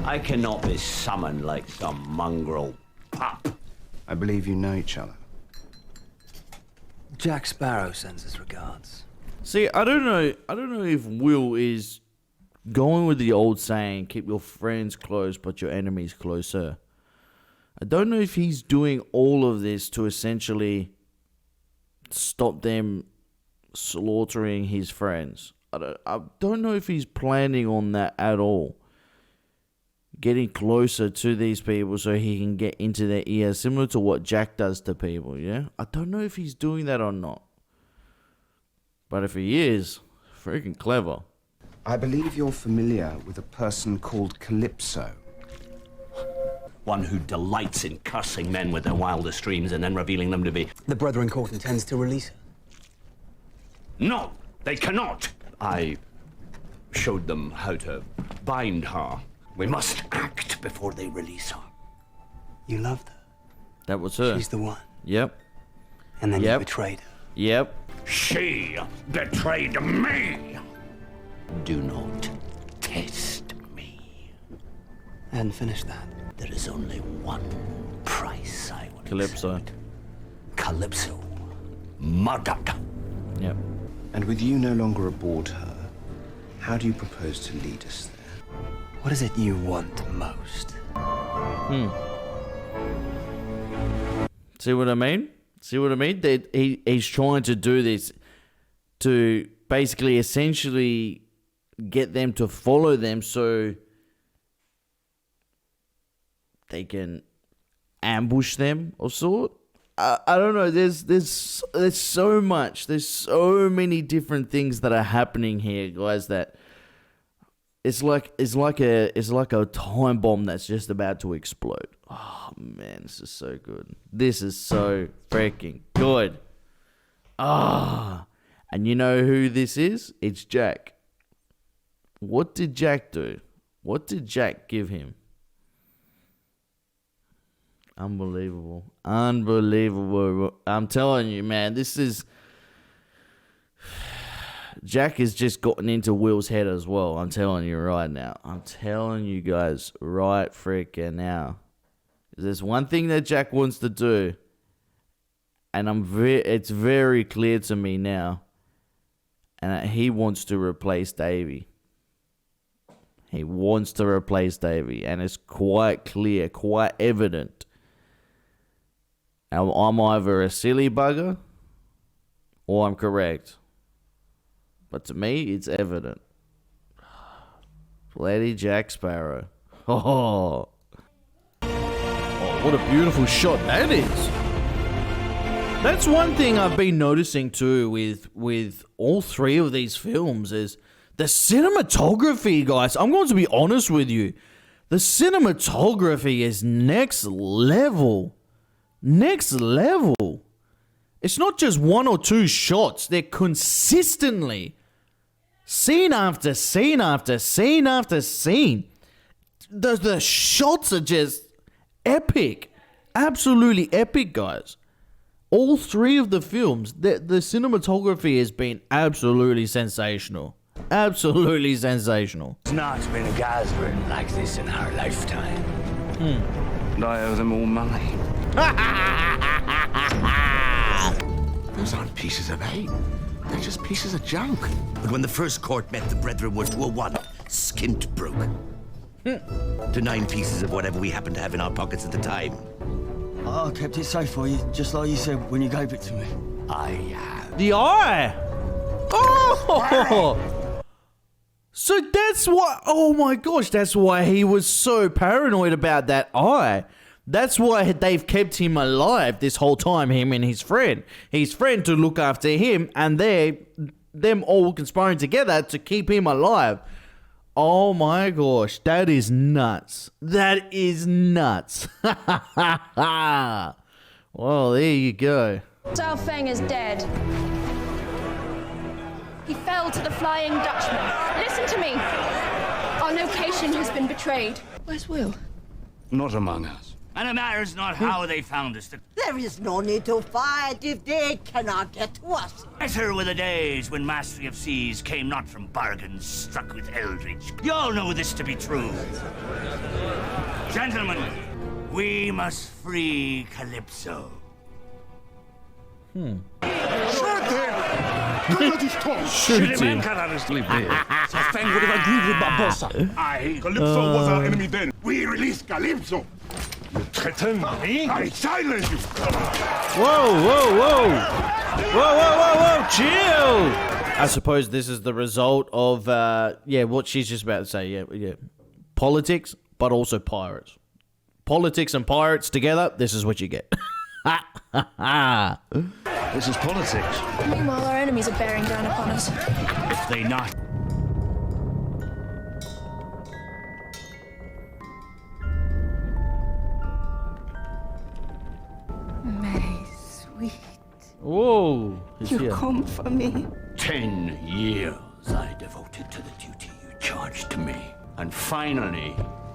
I cannot be summoned like some mongrel pup. I believe you know each other. Jack Sparrow sends his regards. See, I don't know if Will is going with the old saying, keep your friends close but your enemies closer. I don't know if he's doing all of this to essentially stop them slaughtering his friends. I don't know if he's planning on that at all. Getting closer to these people so he can get into their ears, similar to what Jack does to people, yeah? I don't know if he's doing that or not. But if he is, freaking clever. I believe you're familiar with a person called Calypso. One who delights in cursing men with their wildest dreams and then revealing them to be... The Brethren Court intends to release her. No, they cannot. I showed them how to bind her. We must act before they release her. You loved her. That was her. She's the one. Yep. And then Yep. you betrayed her. Yep. She betrayed me. Do not test me. I hadn't finished that. There is only one price I will Calypso. accept. Calypso. Murdered. Yep. And with you no longer aboard her, how do you propose to lead us there? What is it you want most? See what I mean? See what I mean? That he's trying to do this to basically essentially get them to follow them so they can ambush them of sort. I don't know. There's so much. There's so many different things that are happening here, guys. That it's like a time bomb that's just about to explode. Oh man, this is so good. This is so freaking good. And you know who this is? It's Jack. What did Jack do? What did Jack give him? Unbelievable. Unbelievable. I'm telling you, man, this is... Jack has just gotten into Will's head as well. I'm telling you right now. I'm telling you guys right freaking now. There's one thing that Jack wants to do, and it's very clear to me now, and he wants to replace Davy. He wants to replace Davy, and it's quite clear, quite evident. I'm either a silly bugger or I'm correct. But to me, it's evident. Bloody Jack Sparrow. Oh, what a beautiful shot that is. That's one thing I've been noticing too with all three of these films is the cinematography, guys. I'm going to be honest with you. The cinematography is next level. Next level. It's not just one or two shots. They're consistently scene after scene after scene after scene. The shots are just epic. Absolutely epic, guys. All three of the films, the cinematography has been absolutely sensational. Absolutely sensational. There's not been a gathering like this in our lifetime. And I owe them all money. Those aren't pieces of hate. They're just pieces of junk. But when the first court met, the brethren were to a one, skint broke. To 9 pieces of whatever we happened to have in our pockets at the time. I kept it safe for you, just like you said when you gave it to me. I have. The eye. Oh. So that's why. Oh my gosh, that's why he was so paranoid about that eye. That's why they've kept him alive this whole time, him and his friend. His friend to look after him, and them all conspiring together to keep him alive. Oh my gosh, that is nuts. That is nuts. Well, there you go. Zhao Feng is dead. He fell to the Flying Dutchman. Listen to me. Our location has been betrayed. Where's Will? Not among us. And it matters not how they found us. There is no need to fight if they cannot get to us. Better were the days when mastery of seas came not from bargains struck with Eldridge. You all know this to be true. Gentlemen, we must free Calypso. Shoot him! Zhao Feng would have agreed with Barbossa. Aye, Calypso was our enemy then. We released Calypso. You threaten me? I silence you. Whoa, chill. I suppose this is the result of, what she's just about to say. Yeah. Politics, but also pirates. Politics and pirates together, this is what you get. This is politics. Meanwhile, our enemies are bearing down upon us. If they not. Whoa. He's You here. come for me. 10 years I devoted to the duty you charged to me. And finally,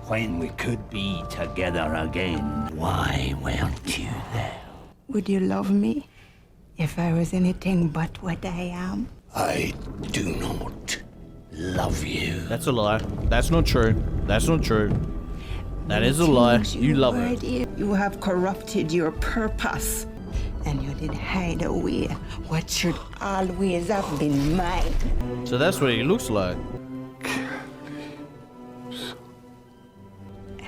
when we could be together again, why weren't you there? Would you love me if I was anything but what I am? I do not love you. That's a lie. That's not true. That's not true. That is a lie. Things You love were her. dear. You have corrupted your purpose, and you did hide away what should always have been mine. So that's what he looks like.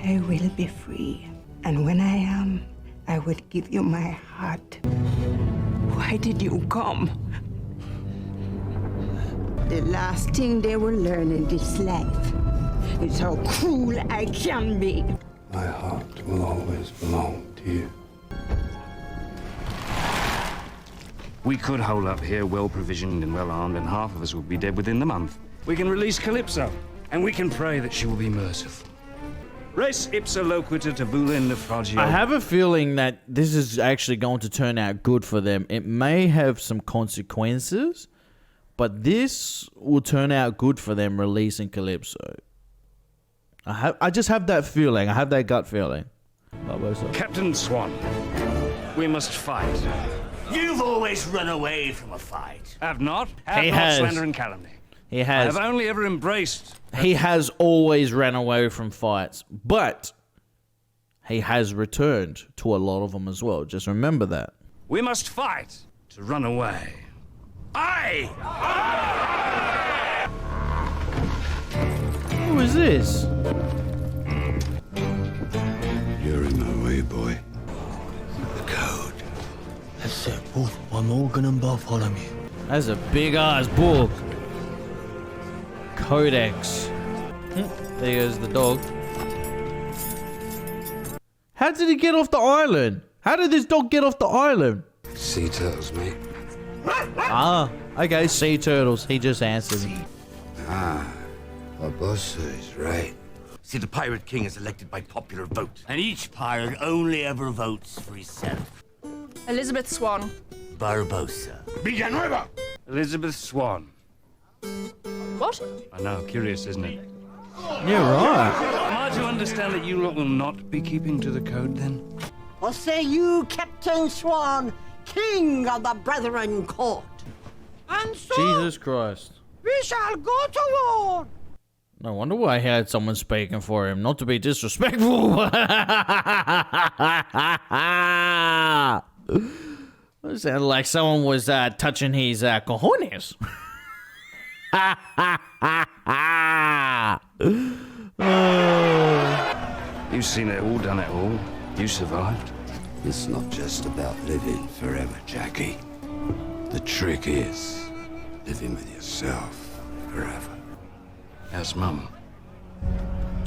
I will be free, and when I am, I would give you my heart. Why did you come? The last thing they will learn in this life is how cruel I can be. My heart will always belong to you. We could hole up here, well provisioned and well armed, and half of us will be dead within the month. We can release Calypso, and we can pray that she will be merciful. Res ipsa loquita tabula naufragio. I have a feeling that this is actually going to turn out good for them. It may have some consequences, but this will turn out good for them releasing Calypso. I just have that feeling. I have that gut feeling. Captain Swan, we must fight. You've always run away from a fight. Have not? Have He not has. slander and calumny. He I has. have only ever embraced. He has always ran away from fights, but he has returned to a lot of them as well. Just remember that. We must fight to run away. Aye! Who is this? You're in my way, boy. The code. Let's set both by Morgan and Bartholomew. That's a big ass book. Codex. There goes the dog. How did he get off the island? How did this dog get off the island? Sea turtles, mate. Ah, okay, sea turtles. He just answered. Barbossa is right. See, the Pirate King is elected by popular vote. And each pirate only ever votes for himself. Elizabeth Swan. Barbossa. Villanueva! Elizabeth Swan. What? I know, curious, isn't it? Yeah, right. Am I to understand that you lot will not be keeping to the code then? What say you, Captain Swan, King of the Brethren Court? And so Jesus Christ. we shall go to war. No wonder why he had someone speaking for him. Not to be disrespectful. It sounded like someone was touching his cojones. You've seen it all, done it all. You survived. It's not just about living forever, Jackie. The trick is living with yourself forever. How's Mum?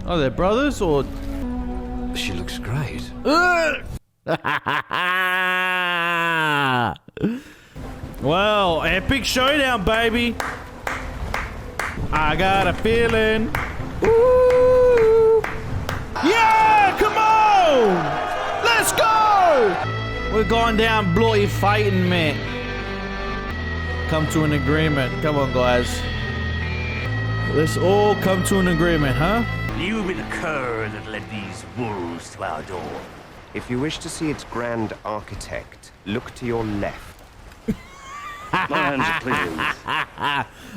Are they brothers or? She looks great. Well, epic showdown, baby. I got a feeling. Ooh. Yeah, come on. Let's go. We're going down bloody fighting, man. Come to an agreement. Come on, guys. Let's all come to an agreement, huh? You be the cur that led these wolves to our door. If you wish to see its grand architect, look to your left. My hands are clean.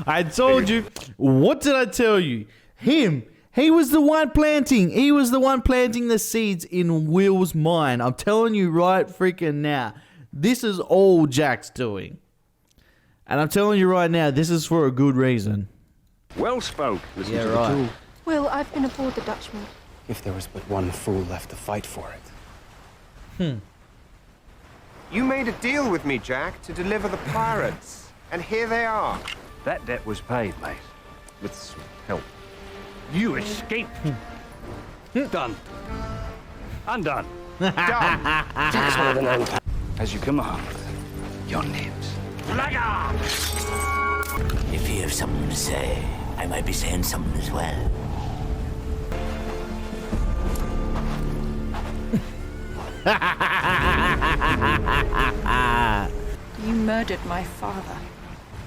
I told you. What did I tell you? Him. He was the one planting. He was the one planting the seeds in Will's mind. I'm telling you right freaking now. This is all Jack's doing. And I'm telling you right now, this is for a good reason. Well spoke. Listen Yeah, to right. the tool. Will, I've been aboard the Dutchman. If there was but one fool left to fight for it. You made a deal with me, Jack, to deliver the pirates. And here they are. That debt was paid, mate. With some help. You escaped. Done. Undone. Done. As you command. Your names. If you have something to say, I might be saying something as well. You murdered my father.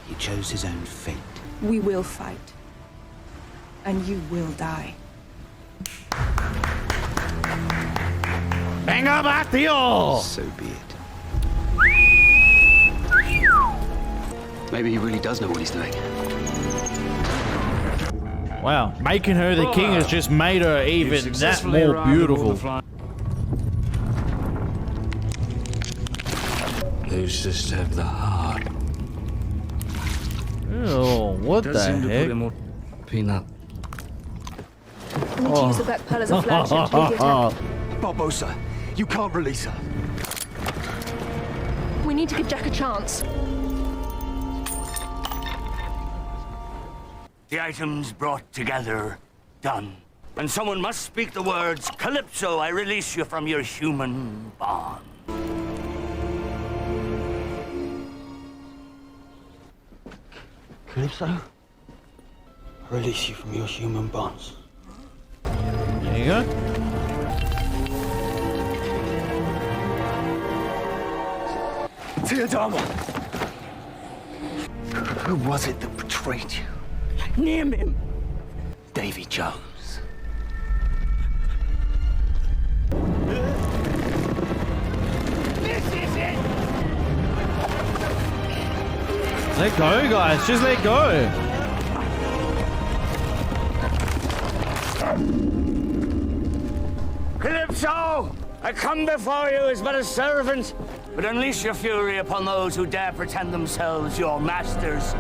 He chose his own fate. We will fight. And you will die. Venga, Batio! So be it. Maybe he really does know what he's doing. Wow, making her the king has just made her even that more beautiful. Those just have the heart. Oh, what the Does seem to put heck? him on peanut. We need to use the Black Pearl as a flagship to lead the attack. Barbosa, you can't release her. We need to give Jack a chance. The items brought together, done. And someone must speak the words, Calypso, I release you from your human bond. Calypso, I release you from your human bonds. There you go. Teodama! Who was it that betrayed you? Name him. Davy Jones. This is it! Let go, guys. Just let go. Calypso! I come before you as but a servant, but unleash your fury upon those who dare pretend themselves your masters.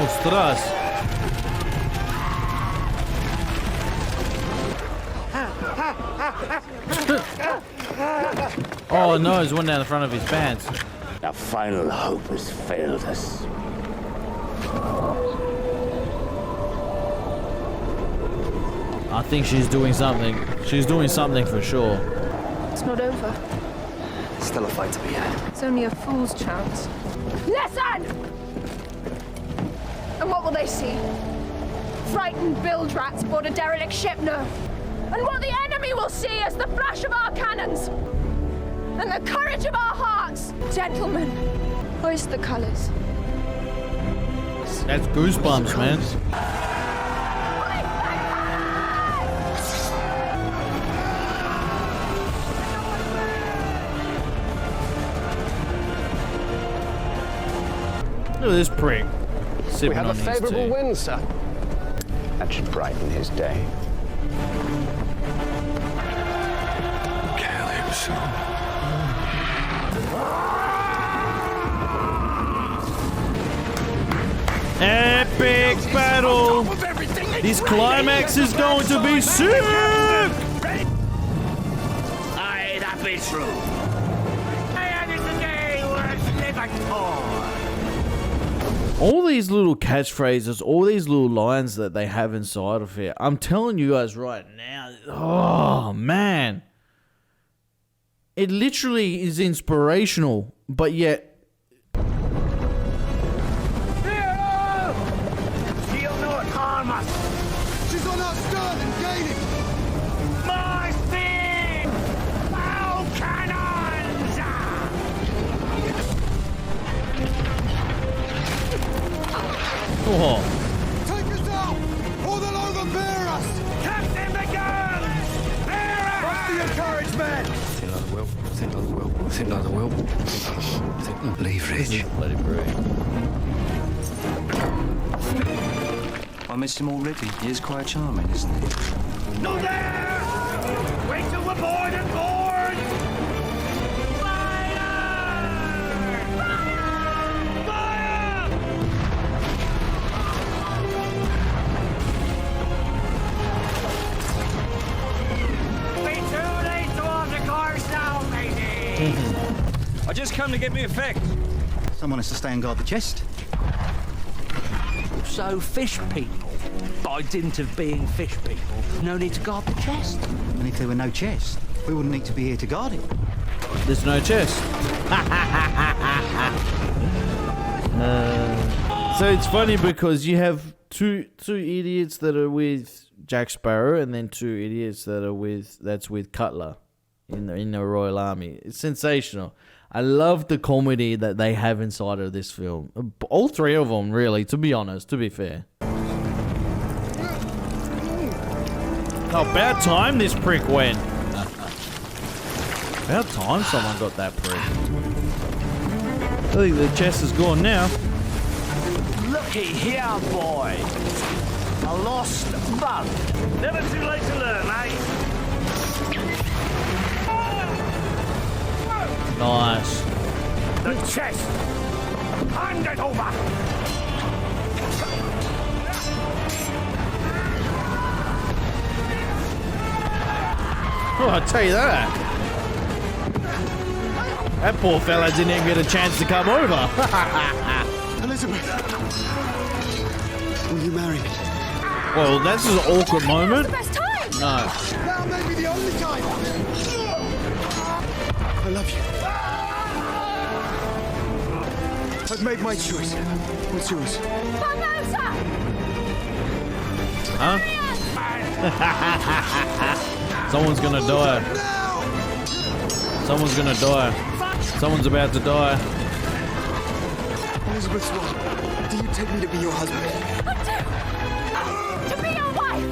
Ostras. Oh no, there's one down the front of his pants. Our final hope has failed us. I think she's doing something. She's doing something for sure. It's not over. Still a fight to be had. It's only a fool's chance. Listen! And what will they see? Frightened bilge rats aboard a derelict ship, no. And what the enemy will see is the flash of our cannons and the courage of our hearts. Gentlemen, hoist the colors. That's goosebumps, man. Look at this prick. Sipping We have on a his favorable tea. wind, sir. That should brighten his day. Calypso. Epic battle! This climax is going to be sick! Aye, that be true. And it's the day worth living for. All these little catchphrases, all these little lines that they have inside of here, I'm telling you guys right now, oh man. It literally is inspirational, but yet She'll not harm us. She's on our stern and gaining. My speed! Bow cannons! oh, Take us out, or they'll overbear us. Captain the guns! Bear What's the encouragement? Think like the whelp. Think like the whelp. Think like the whelp. Leave, Rich. bloody brilliant. I missed him already. He is quite charming, isn't he? No there! Wait till we're board and board! Fire! Fire! Fire! Be too late to alter course now, matey! I just come to get me effect. Someone has to stay and guard the chest. So fish people, by dint of being fish people, no need to guard the chest. And if there were no chest, we wouldn't need to be here to guard it. There's no chest. So it's funny because you have two idiots that are with Jack Sparrow, and then 2 idiots that's with Cutler in the Royal Army. It's sensational. I love the comedy that they have inside of this film. All 3 of them, really, to be honest, to be fair. Oh, about time this prick went. About time someone got that prick. I think the chest is gone now. Looky here, boy. A lost bug. Never too late to learn, eh? Nice. The chest. Hand it over. Oh, I'll tell you that. That poor fella didn't even get a chance to come over. Elizabeth, will you marry me? Well, that's an awkward moment. Best time. No. Now may be the only time. I love you. I've made my choice. What's yours? Barbosa! Huh? Someone's gonna die. Someone's gonna die. Someone's about to die. Elizabeth Swan, do you take me to be your husband? I do! To be your wife!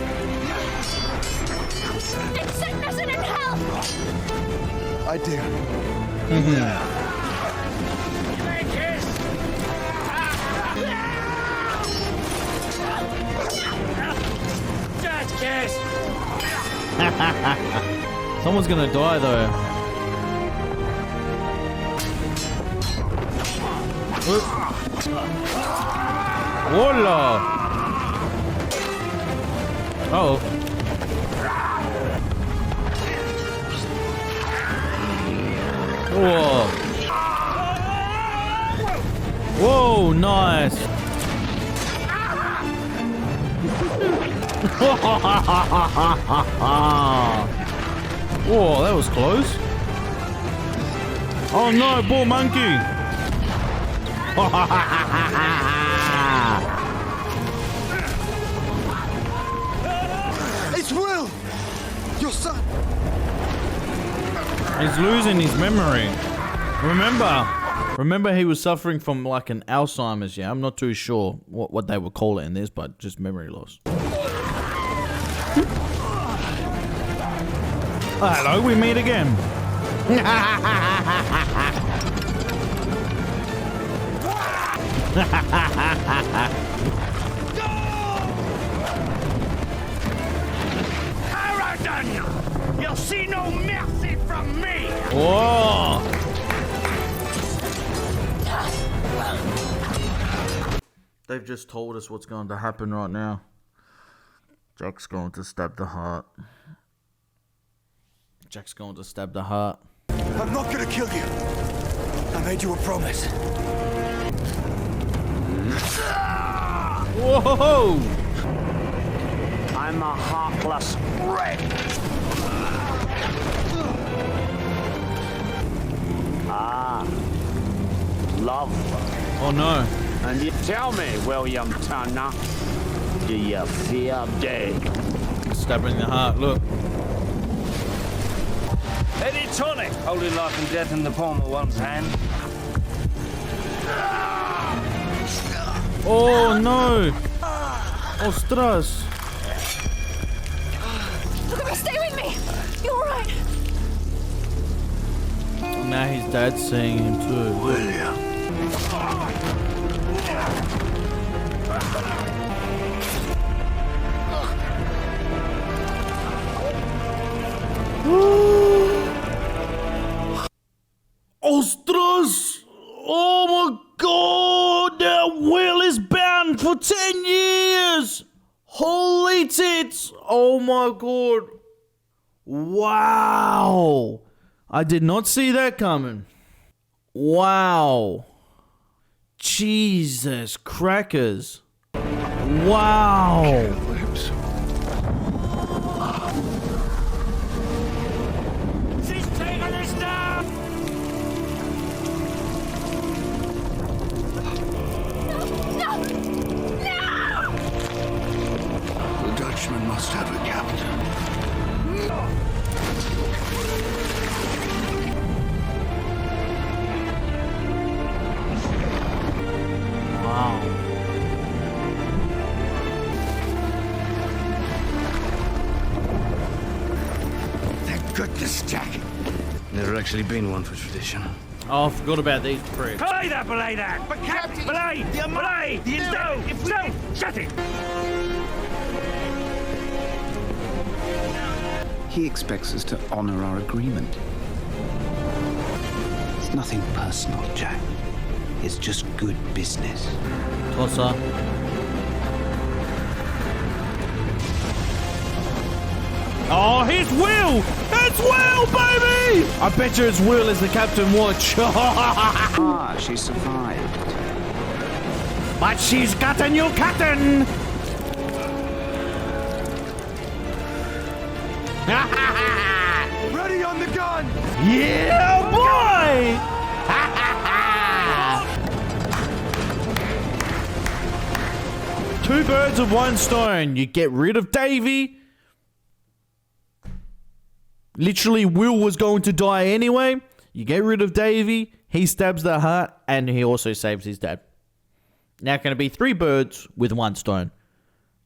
In sickness and in health! I do. Just kiss! Someone's gonna die though. Voila! Oh. Whoa. Whoa, nice. Whoa, that was close. Oh no, poor monkey. It's Will! Your son! He's losing his memory. Remember he was suffering from like an Alzheimer's, yeah? I'm not too sure what they would call it in this, but just memory loss. Oh, hello, we meet again. Aradan! You'll see no mercy from me! Whoa! They've just told us what's going to happen right now. Jack's going to stab the heart. Jack's going to stab the heart. I'm not gonna kill you. I made you a promise. Whoa! I'm a heartless wreck. Ah, love. Oh no. And you tell me, William Turner, do you fear death? Stabbing the heart, look. Eddie Tonic, holding life and death in the palm of one's hand. Oh no! Ostras! Look at me, stay with me! You're right. Now his dad's seeing him too. William. Ostras! Oh my god! That Will is bound for 10 years! Holy tits! Oh my god! Wow! I did not see that coming. Wow! Jesus crackers! Wow! She's taking us down! The Dutchman must have a captain. Wow. Thank goodness, Jack. Never actually been one for tradition. Oh, I forgot about these pricks. Belay that, belay that! But Captain! Belay! Belay! No! Shut it! He expects us to honor our agreement. It's nothing personal, Jack. It's just good business. Tosser. Oh, here's Will! It's Will, baby! I bet you it's Will as the Captain Watch. Ah, she survived. But she's got a new captain! Ready on the gun! Yeah, boy! Two birds with one stone. You get rid of Davy. Literally, Will was going to die anyway. You get rid of Davy. He stabs the heart, and he also saves his dad. Now, can it be three birds with one stone?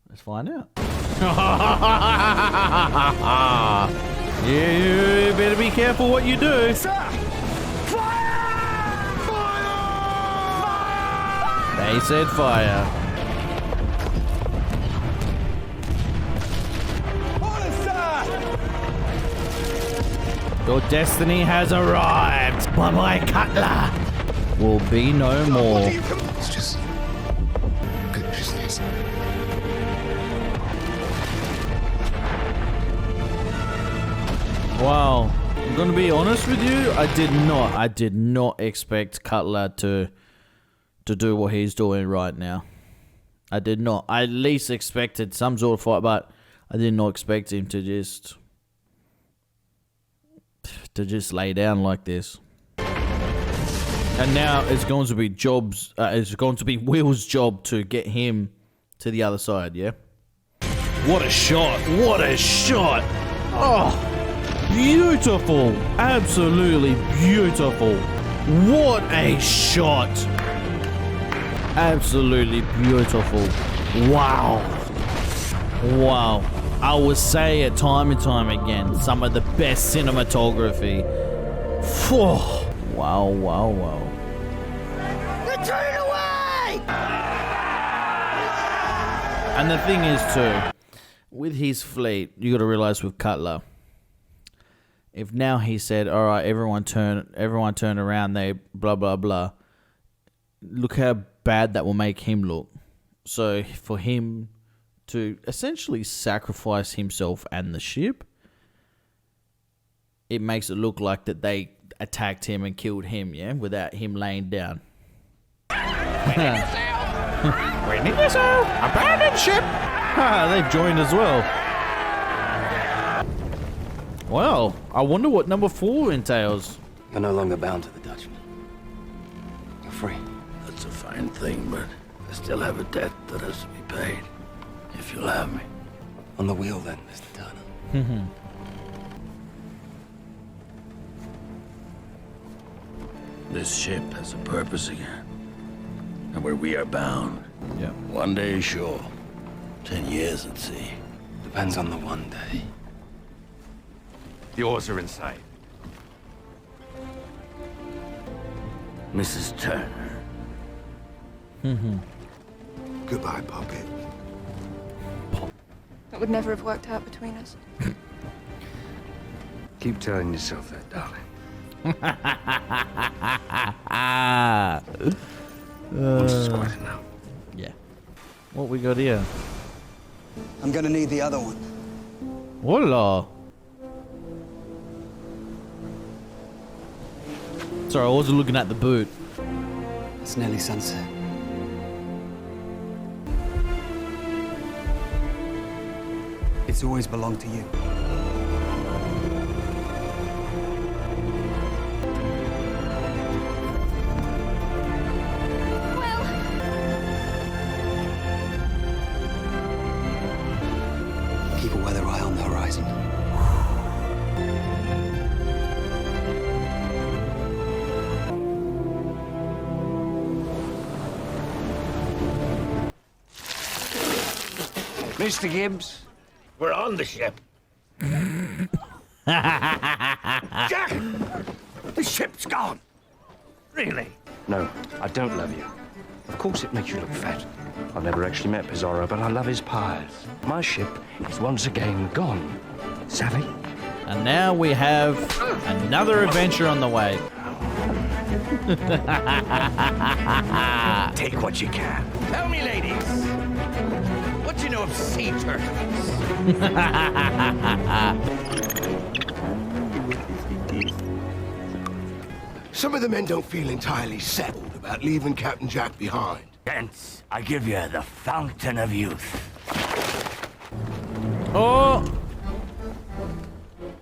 Let's find out. You better be careful what you do. Sir! Fire! Fire! They said fire. Order, sir! Your destiny has arrived, but my cutler will be no more. It's just good business. Wow. I'm going to be honest with you. I did not expect Cutler to do what he's doing right now. I did not. I at least expected some sort of fight, but I did not expect him to just lay down like this. And now it's going to be Will's job to get him to the other side, yeah? What a shot. What a shot. Oh. Beautiful. Absolutely beautiful. What a shot. Absolutely beautiful. Wow. Wow. I will say it time and time again. Some of the best cinematography. Wow, wow, wow. Turn away! And the thing is too, with his fleet, you got to realize with Cutler, if now he said, all right, everyone turn around, they blah, blah, blah. Look how bad that will make him look. So for him to essentially sacrifice himself and the ship, it makes it look like that they attacked him and killed him, yeah, without him laying down. We need this abandoned ship. They've joined as well. Well, I wonder what number 4 entails. You're no longer bound to the Dutchman. You're free. That's a fine thing, but I still have a debt that has to be paid. If you'll have me. On the wheel then, Mr. Turner. This ship has a purpose again. And where we are bound. Yeah. One day ashore. 10 years at sea. Depends on the one day. The oars are inside. Mrs. Turner. Goodbye, Poppy. That would never have worked out between us. Keep telling yourself that, darling. Once is quite enough. Yeah. What we got here? I'm gonna need the other one. Voila. Sorry, I wasn't looking at the boot. It's nearly sunset. It's always belonged to you. Mr. Gibbs, we're on the ship. Jack! The ship's gone. Really? No, I don't love you. Of course it makes you look fat. I've never actually met Pizarro, but I love his pies. My ship is once again gone. Savvy? And now we have another adventure on the way. Take what you can. Tell me, ladies, what do you know of sea turtles? Some of the men don't feel entirely settled about leaving Captain Jack behind. Hence, I give you the fountain of youth. Oh!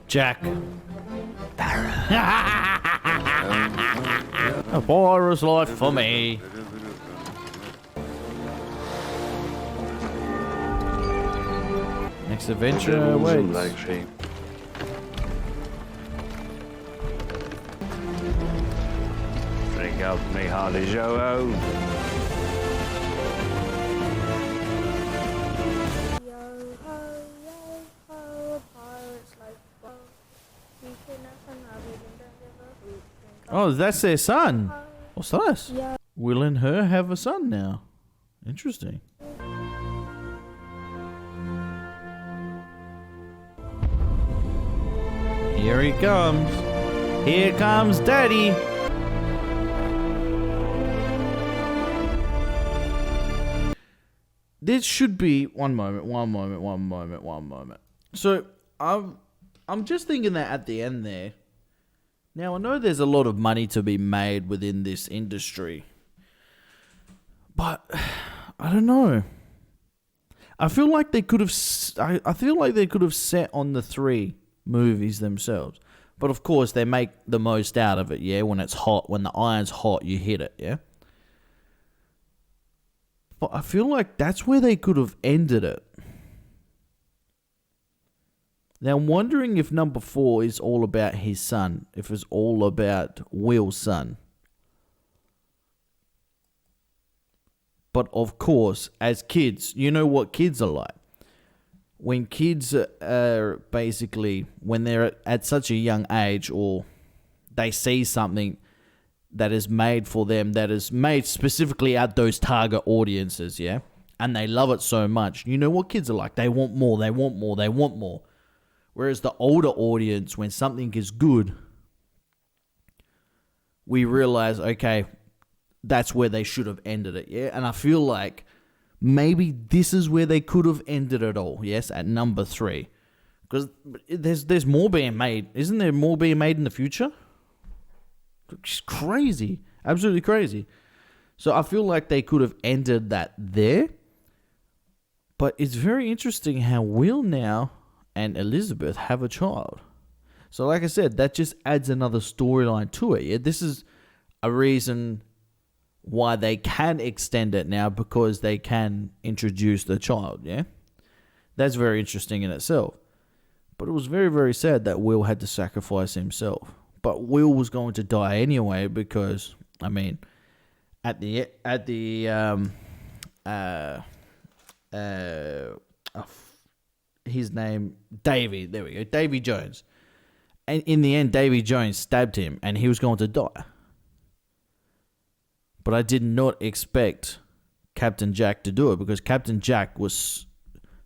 Jack. A pirate's life for me. Next adventure waits. Drink up me hearty Joe. Oh, that's their son. What's this? Will and her have a son now. Interesting. Here he comes. Here comes Daddy. This should be one moment. So I'm just thinking that at the end there. Now I know there's a lot of money to be made within this industry, but I don't know. I feel like they could have. I feel like they could have set on the 3 movies themselves, but of course they make the most out of it. Yeah, when it's hot, when the iron's hot, you hit it. Yeah. But I feel like that's where they could have ended it. Now, I'm wondering if number 4 is all about his son. If it's all about Will's son. But of course, as kids, you know what kids are like. When kids are basically, when they're at such a young age, or they see something that is made for them, that is made specifically at those target audiences, yeah? And they love it so much. You know what kids are like. They want more, they want more, they want more. Whereas the older audience, when something is good, we realize, okay, that's where they should have ended it, yeah? And I feel like maybe this is where they could have ended it all, yes, at number 3. Because there's more being made. Isn't there more being made in the future? It's crazy. Absolutely crazy. So I feel like they could have ended that there. But it's very interesting how Will now and Elizabeth have a child. So like I said, that just adds another storyline to it. Yeah, this is a reason why they can extend it now, because they can introduce the child, yeah? That's very interesting in itself. But it was very, very sad that Will had to sacrifice himself. But Will was going to die anyway, because, I mean, his name, Davy, there we go, Davy Jones. And in the end, Davy Jones stabbed him and he was going to die. But I did not expect Captain Jack to do it, because Captain Jack was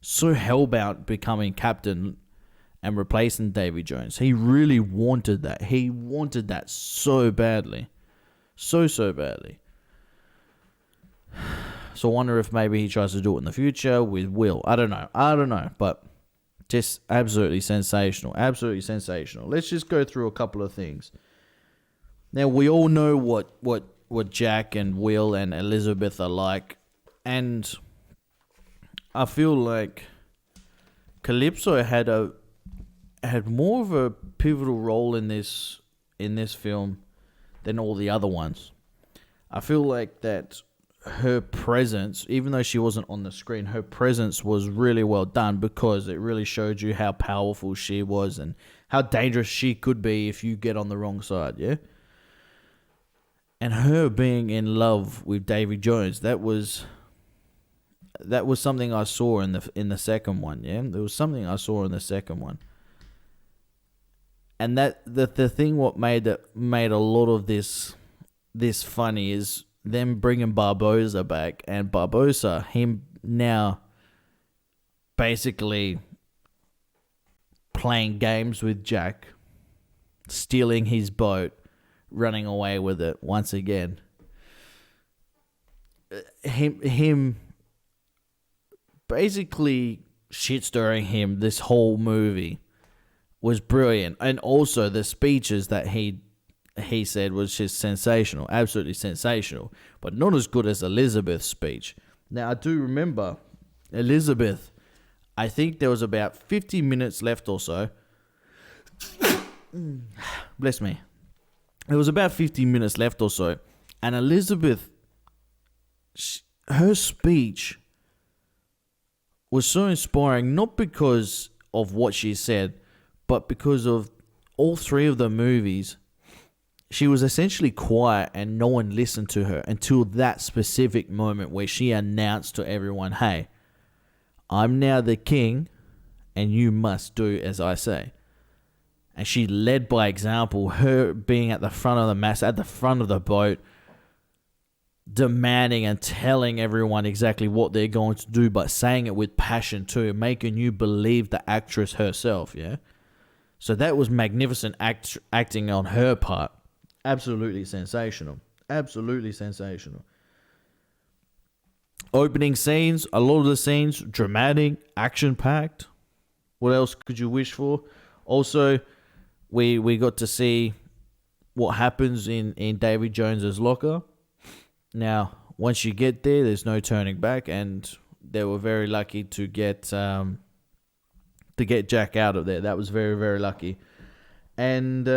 so hellbound becoming captain and replacing Davy Jones. He really wanted that. He wanted that so badly. So badly. So I wonder if maybe he tries to do it in the future with Will. I don't know. But just absolutely sensational. Absolutely sensational. Let's just go through a couple of things. Now, we all know what Jack and Will and Elizabeth are like. And I feel like Calypso had more of a pivotal role in this film than all the other ones. I feel like that her presence, even though she wasn't on the screen, her presence was really well done, because it really showed you how powerful she was and how dangerous she could be if you get on the wrong side, yeah? And her being in love with Davy Jones, that was That was something I saw in the second one. Yeah, there was something I saw in the second one, and that the thing what made a lot of this funny is them bringing Barbosa back, and Barbosa, him now basically playing games with Jack, stealing his boat, running away with it once again. Him basically shit-stirring him this whole movie was brilliant. And also the speeches that he said was just sensational, absolutely sensational, but not as good as Elizabeth's speech. Now, I do remember Elizabeth, I think there was about 50 minutes left or so. Bless me. There was about 50 minutes left or so, and Elizabeth, her speech was so inspiring, not because of what she said, but because of all three of the movies. She was essentially quiet and no one listened to her until that specific moment where she announced to everyone, hey, I'm now the king and you must do as I say. And she led by example, her being at the front of the mast, at the front of the boat, demanding and telling everyone exactly what they're going to do, but saying it with passion too, making you believe the actress herself, yeah? So that was magnificent acting on her part. Absolutely sensational. Absolutely sensational. Opening scenes, a lot of the scenes, dramatic, action-packed. What else could you wish for? Also, we got to see what happens in Davy Jones's locker. Now, once you get there, there's no turning back, and they were very lucky to get Jack out of there. That was very, very lucky. And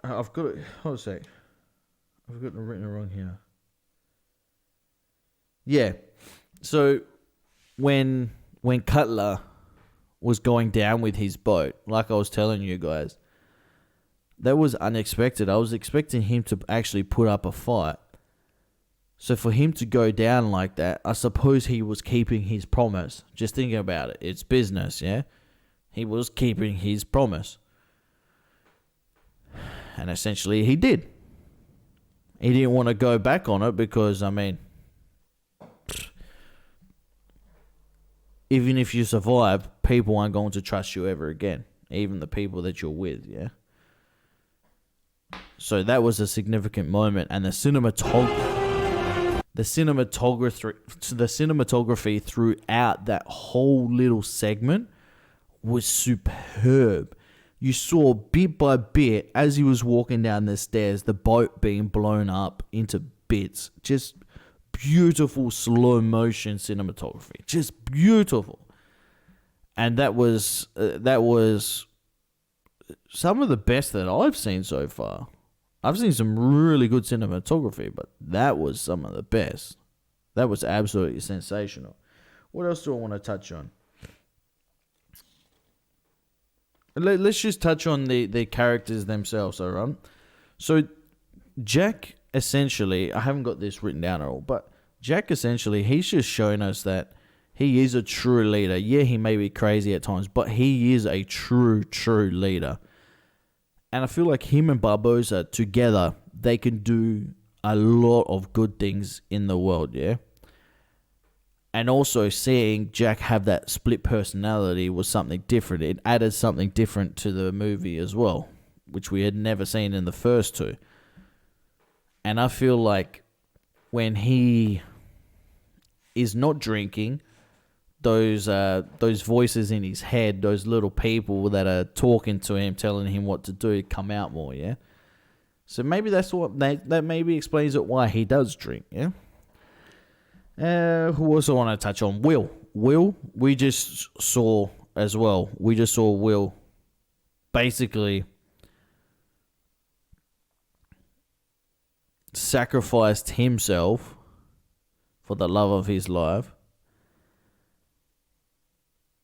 I've got it. Hold a sec. I've got it written wrong here. Yeah. So when Cutler was going down with his boat, like I was telling you guys, that was unexpected. I was expecting him to actually put up a fight. So for him to go down like that, I suppose he was keeping his promise. Just thinking about it. It's business, yeah? He was keeping his promise. And essentially he did. He didn't want to go back on it because, I mean, even if you survive, people aren't going to trust you ever again. Even the people that you're with, yeah? So that was a significant moment. And the cinematography throughout that whole little segment was superb. You saw bit by bit, as he was walking down the stairs, the boat being blown up into bits. Just beautiful slow motion cinematography. Just beautiful. And that was some of the best that I've seen so far. I've seen some really good cinematography, but that was some of the best. That was absolutely sensational. What else do I want to touch on? Let's just touch on the characters themselves, alright? So, Jack, essentially, I haven't got this written down at all, but Jack, essentially, he's just showing us that he is a true leader. Yeah, he may be crazy at times, but he is a true leader. And I feel like him and Barbosa together, they can do a lot of good things in the world, yeah? And also seeing Jack have that split personality was something different. It added something different to the movie as well, which we had never seen in the first two. And I feel like when he is not drinking, those voices in his head, those little people that are talking to him, telling him what to do, come out more, yeah? So maybe that's what that maybe explains it why he does drink, yeah? Who else I want to touch on? Will, we just saw as well. We just saw Will basically sacrificed himself for the love of his life.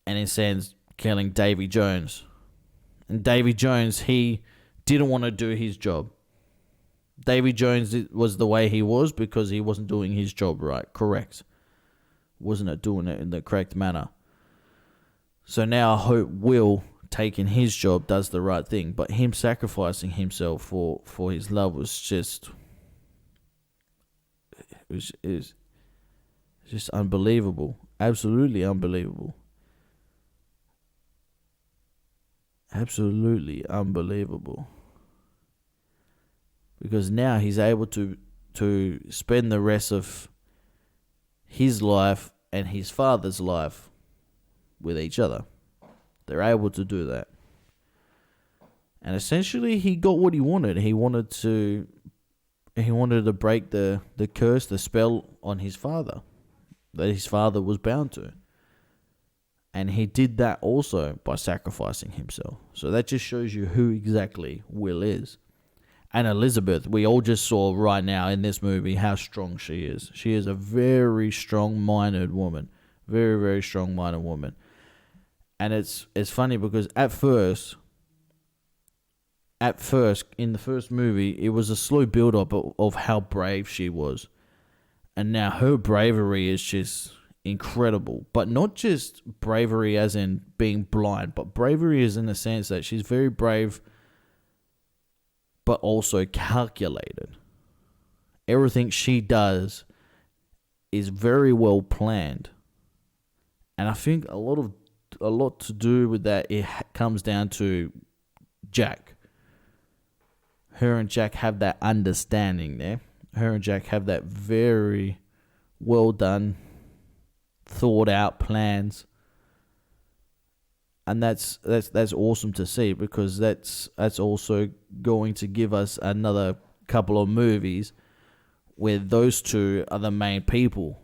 And in sense, killing Davy Jones. And Davy Jones, he didn't want to do his job. Davy Jones was the way he was because he wasn't doing his job right. Correct. Wasn't it doing it in the correct manner? So now I hope Will, taking his job, does the right thing. But him sacrificing himself for his love was just... It's just unbelievable. Absolutely unbelievable. Absolutely unbelievable. Because now he's able to spend the rest of his life and his father's life with each other. They're able to do that. And essentially he got what he wanted. He wanted to break the curse, the spell on his father that his father was bound to. And he did that also by sacrificing himself. So that just shows you who exactly Will is. And Elizabeth, we all just saw right now in this movie how strong she is. She is a very strong-minded woman. Very, very strong-minded woman. And it's funny because at first, in the first movie, it was a slow build-up of how brave she was. And now her bravery is just incredible. But not just bravery as in being blind, but bravery is in the sense that she's very brave, but also calculated. Everything she does is very well planned. And I think a lot to do with that, it comes down to Jack. Her and Jack have that understanding there. Her and Jack have that very well done, thought out plans. And that's awesome to see, because that's also going to give us another couple of movies where those two are the main people.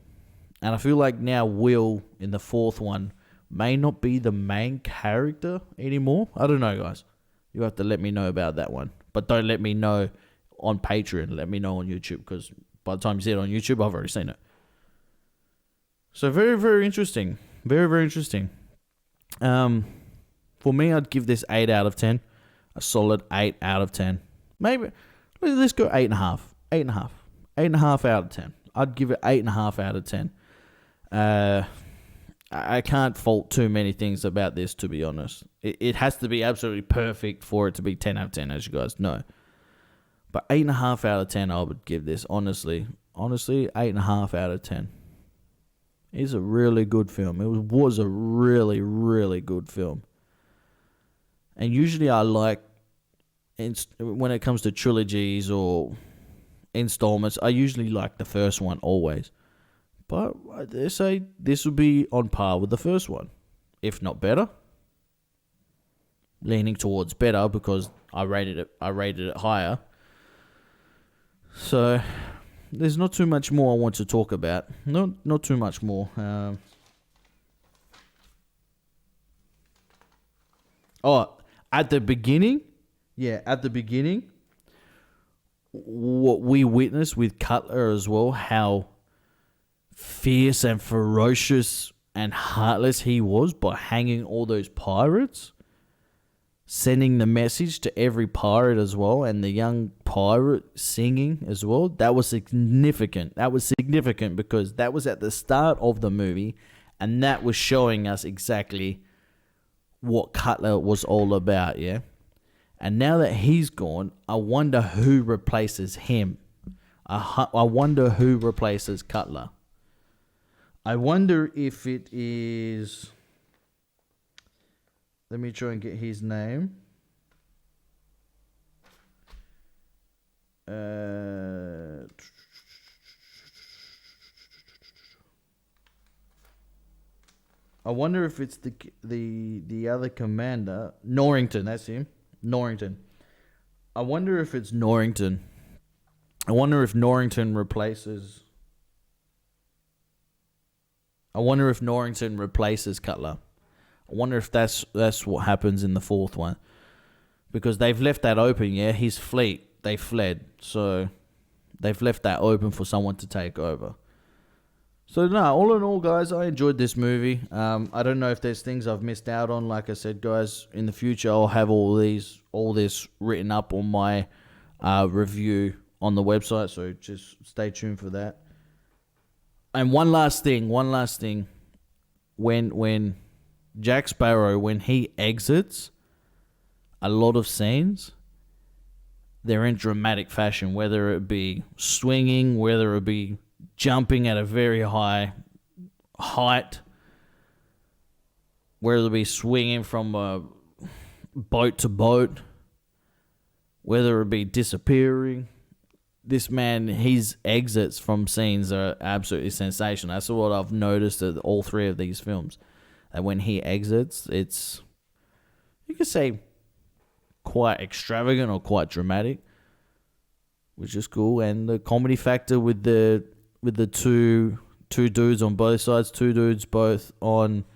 And I feel like now Will, in the fourth one, may not be the main character anymore. I don't know, guys. You have to let me know about that one. But don't let me know on Patreon. Let me know on YouTube, because by the time you see it on YouTube, I've already seen it. So very, very interesting. Very, very interesting. For me, I'd give this 8 out of 10. A solid 8 out of 10. Maybe, let's go 8.5. 8.5. 8.5 out of 10. I'd give it 8.5 out of 10. I can't fault too many things about this, to be honest. It has to be absolutely perfect for it to be 10 out of 10, as you guys know. But 8.5 out of 10, I would give this, honestly. Honestly, 8.5 out of 10. It's a really good film. It was a really, really good film. And usually I like, when it comes to trilogies or installments, I usually like the first one always. But I dare say this would be on par with the first one, if not better. Leaning towards better because I rated it higher. So there's not too much more I want to talk about. Not too much more. At the beginning, what we witnessed with Cutler as well, how fierce and ferocious and heartless he was by hanging all those pirates, sending the message to every pirate as well, and the young pirate singing as well. That was significant. That was significant because that was at the start of the movie, and that was showing us exactly what Cutler was all about, yeah? And now that he's gone, I wonder who replaces him. I wonder who replaces Cutler. I wonder if it is... Let me try and get his name. I wonder if it's the other commander, Norrington. That's him, Norrington. I wonder if it's Norrington. I wonder if Norrington replaces. I wonder if Norrington replaces Cutler. I wonder if that's what happens in the fourth one, because they've left that open. Yeah, his fleet, they fled, so they've left that open for someone to take over. So no, all in all, guys, I enjoyed this movie. I don't know if there's things I've missed out on. Like I said, guys, in the future I'll have all this written up on my review on the website, so just stay tuned for that. And one last thing. When Jack Sparrow, when he exits, a lot of scenes, they're in dramatic fashion, whether it be swinging, whether it be jumping at a very high height, whether it be swinging from boat to boat, whether it be disappearing. This man, his exits from scenes are absolutely sensational. That's what I've noticed at all three of these films. That when he exits, it's, you could say, quite extravagant or quite dramatic, which is cool. And the comedy factor with the two dudes on both sides, two dudes both on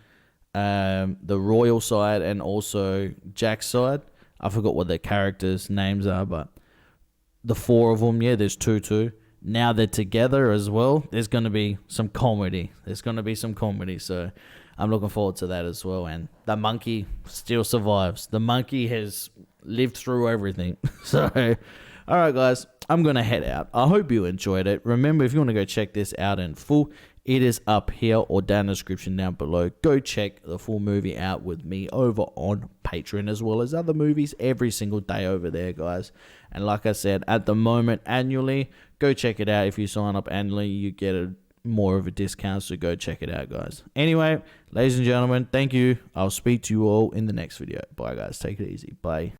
the royal side and also Jack's side. I forgot what their characters' names are, but the four of them, yeah, there's two. Now they're together as well. There's going to be some comedy. So I'm looking forward to that as well. And the monkey still survives. The monkey has lived through everything. So, all right, guys, I'm going to head out. I hope you enjoyed it. Remember, if you want to go check this out in full, it is up here or down in the description down below. Go check the full movie out with me over on Patreon, as well as other movies every single day over there, guys. And like I said, at the moment, annually, go check it out. If you sign up annually, you get more of a discount, so go check it out, guys. Anyway, ladies and gentlemen, thank you. I'll speak to you all in the next video. Bye, guys. Take it easy. Bye.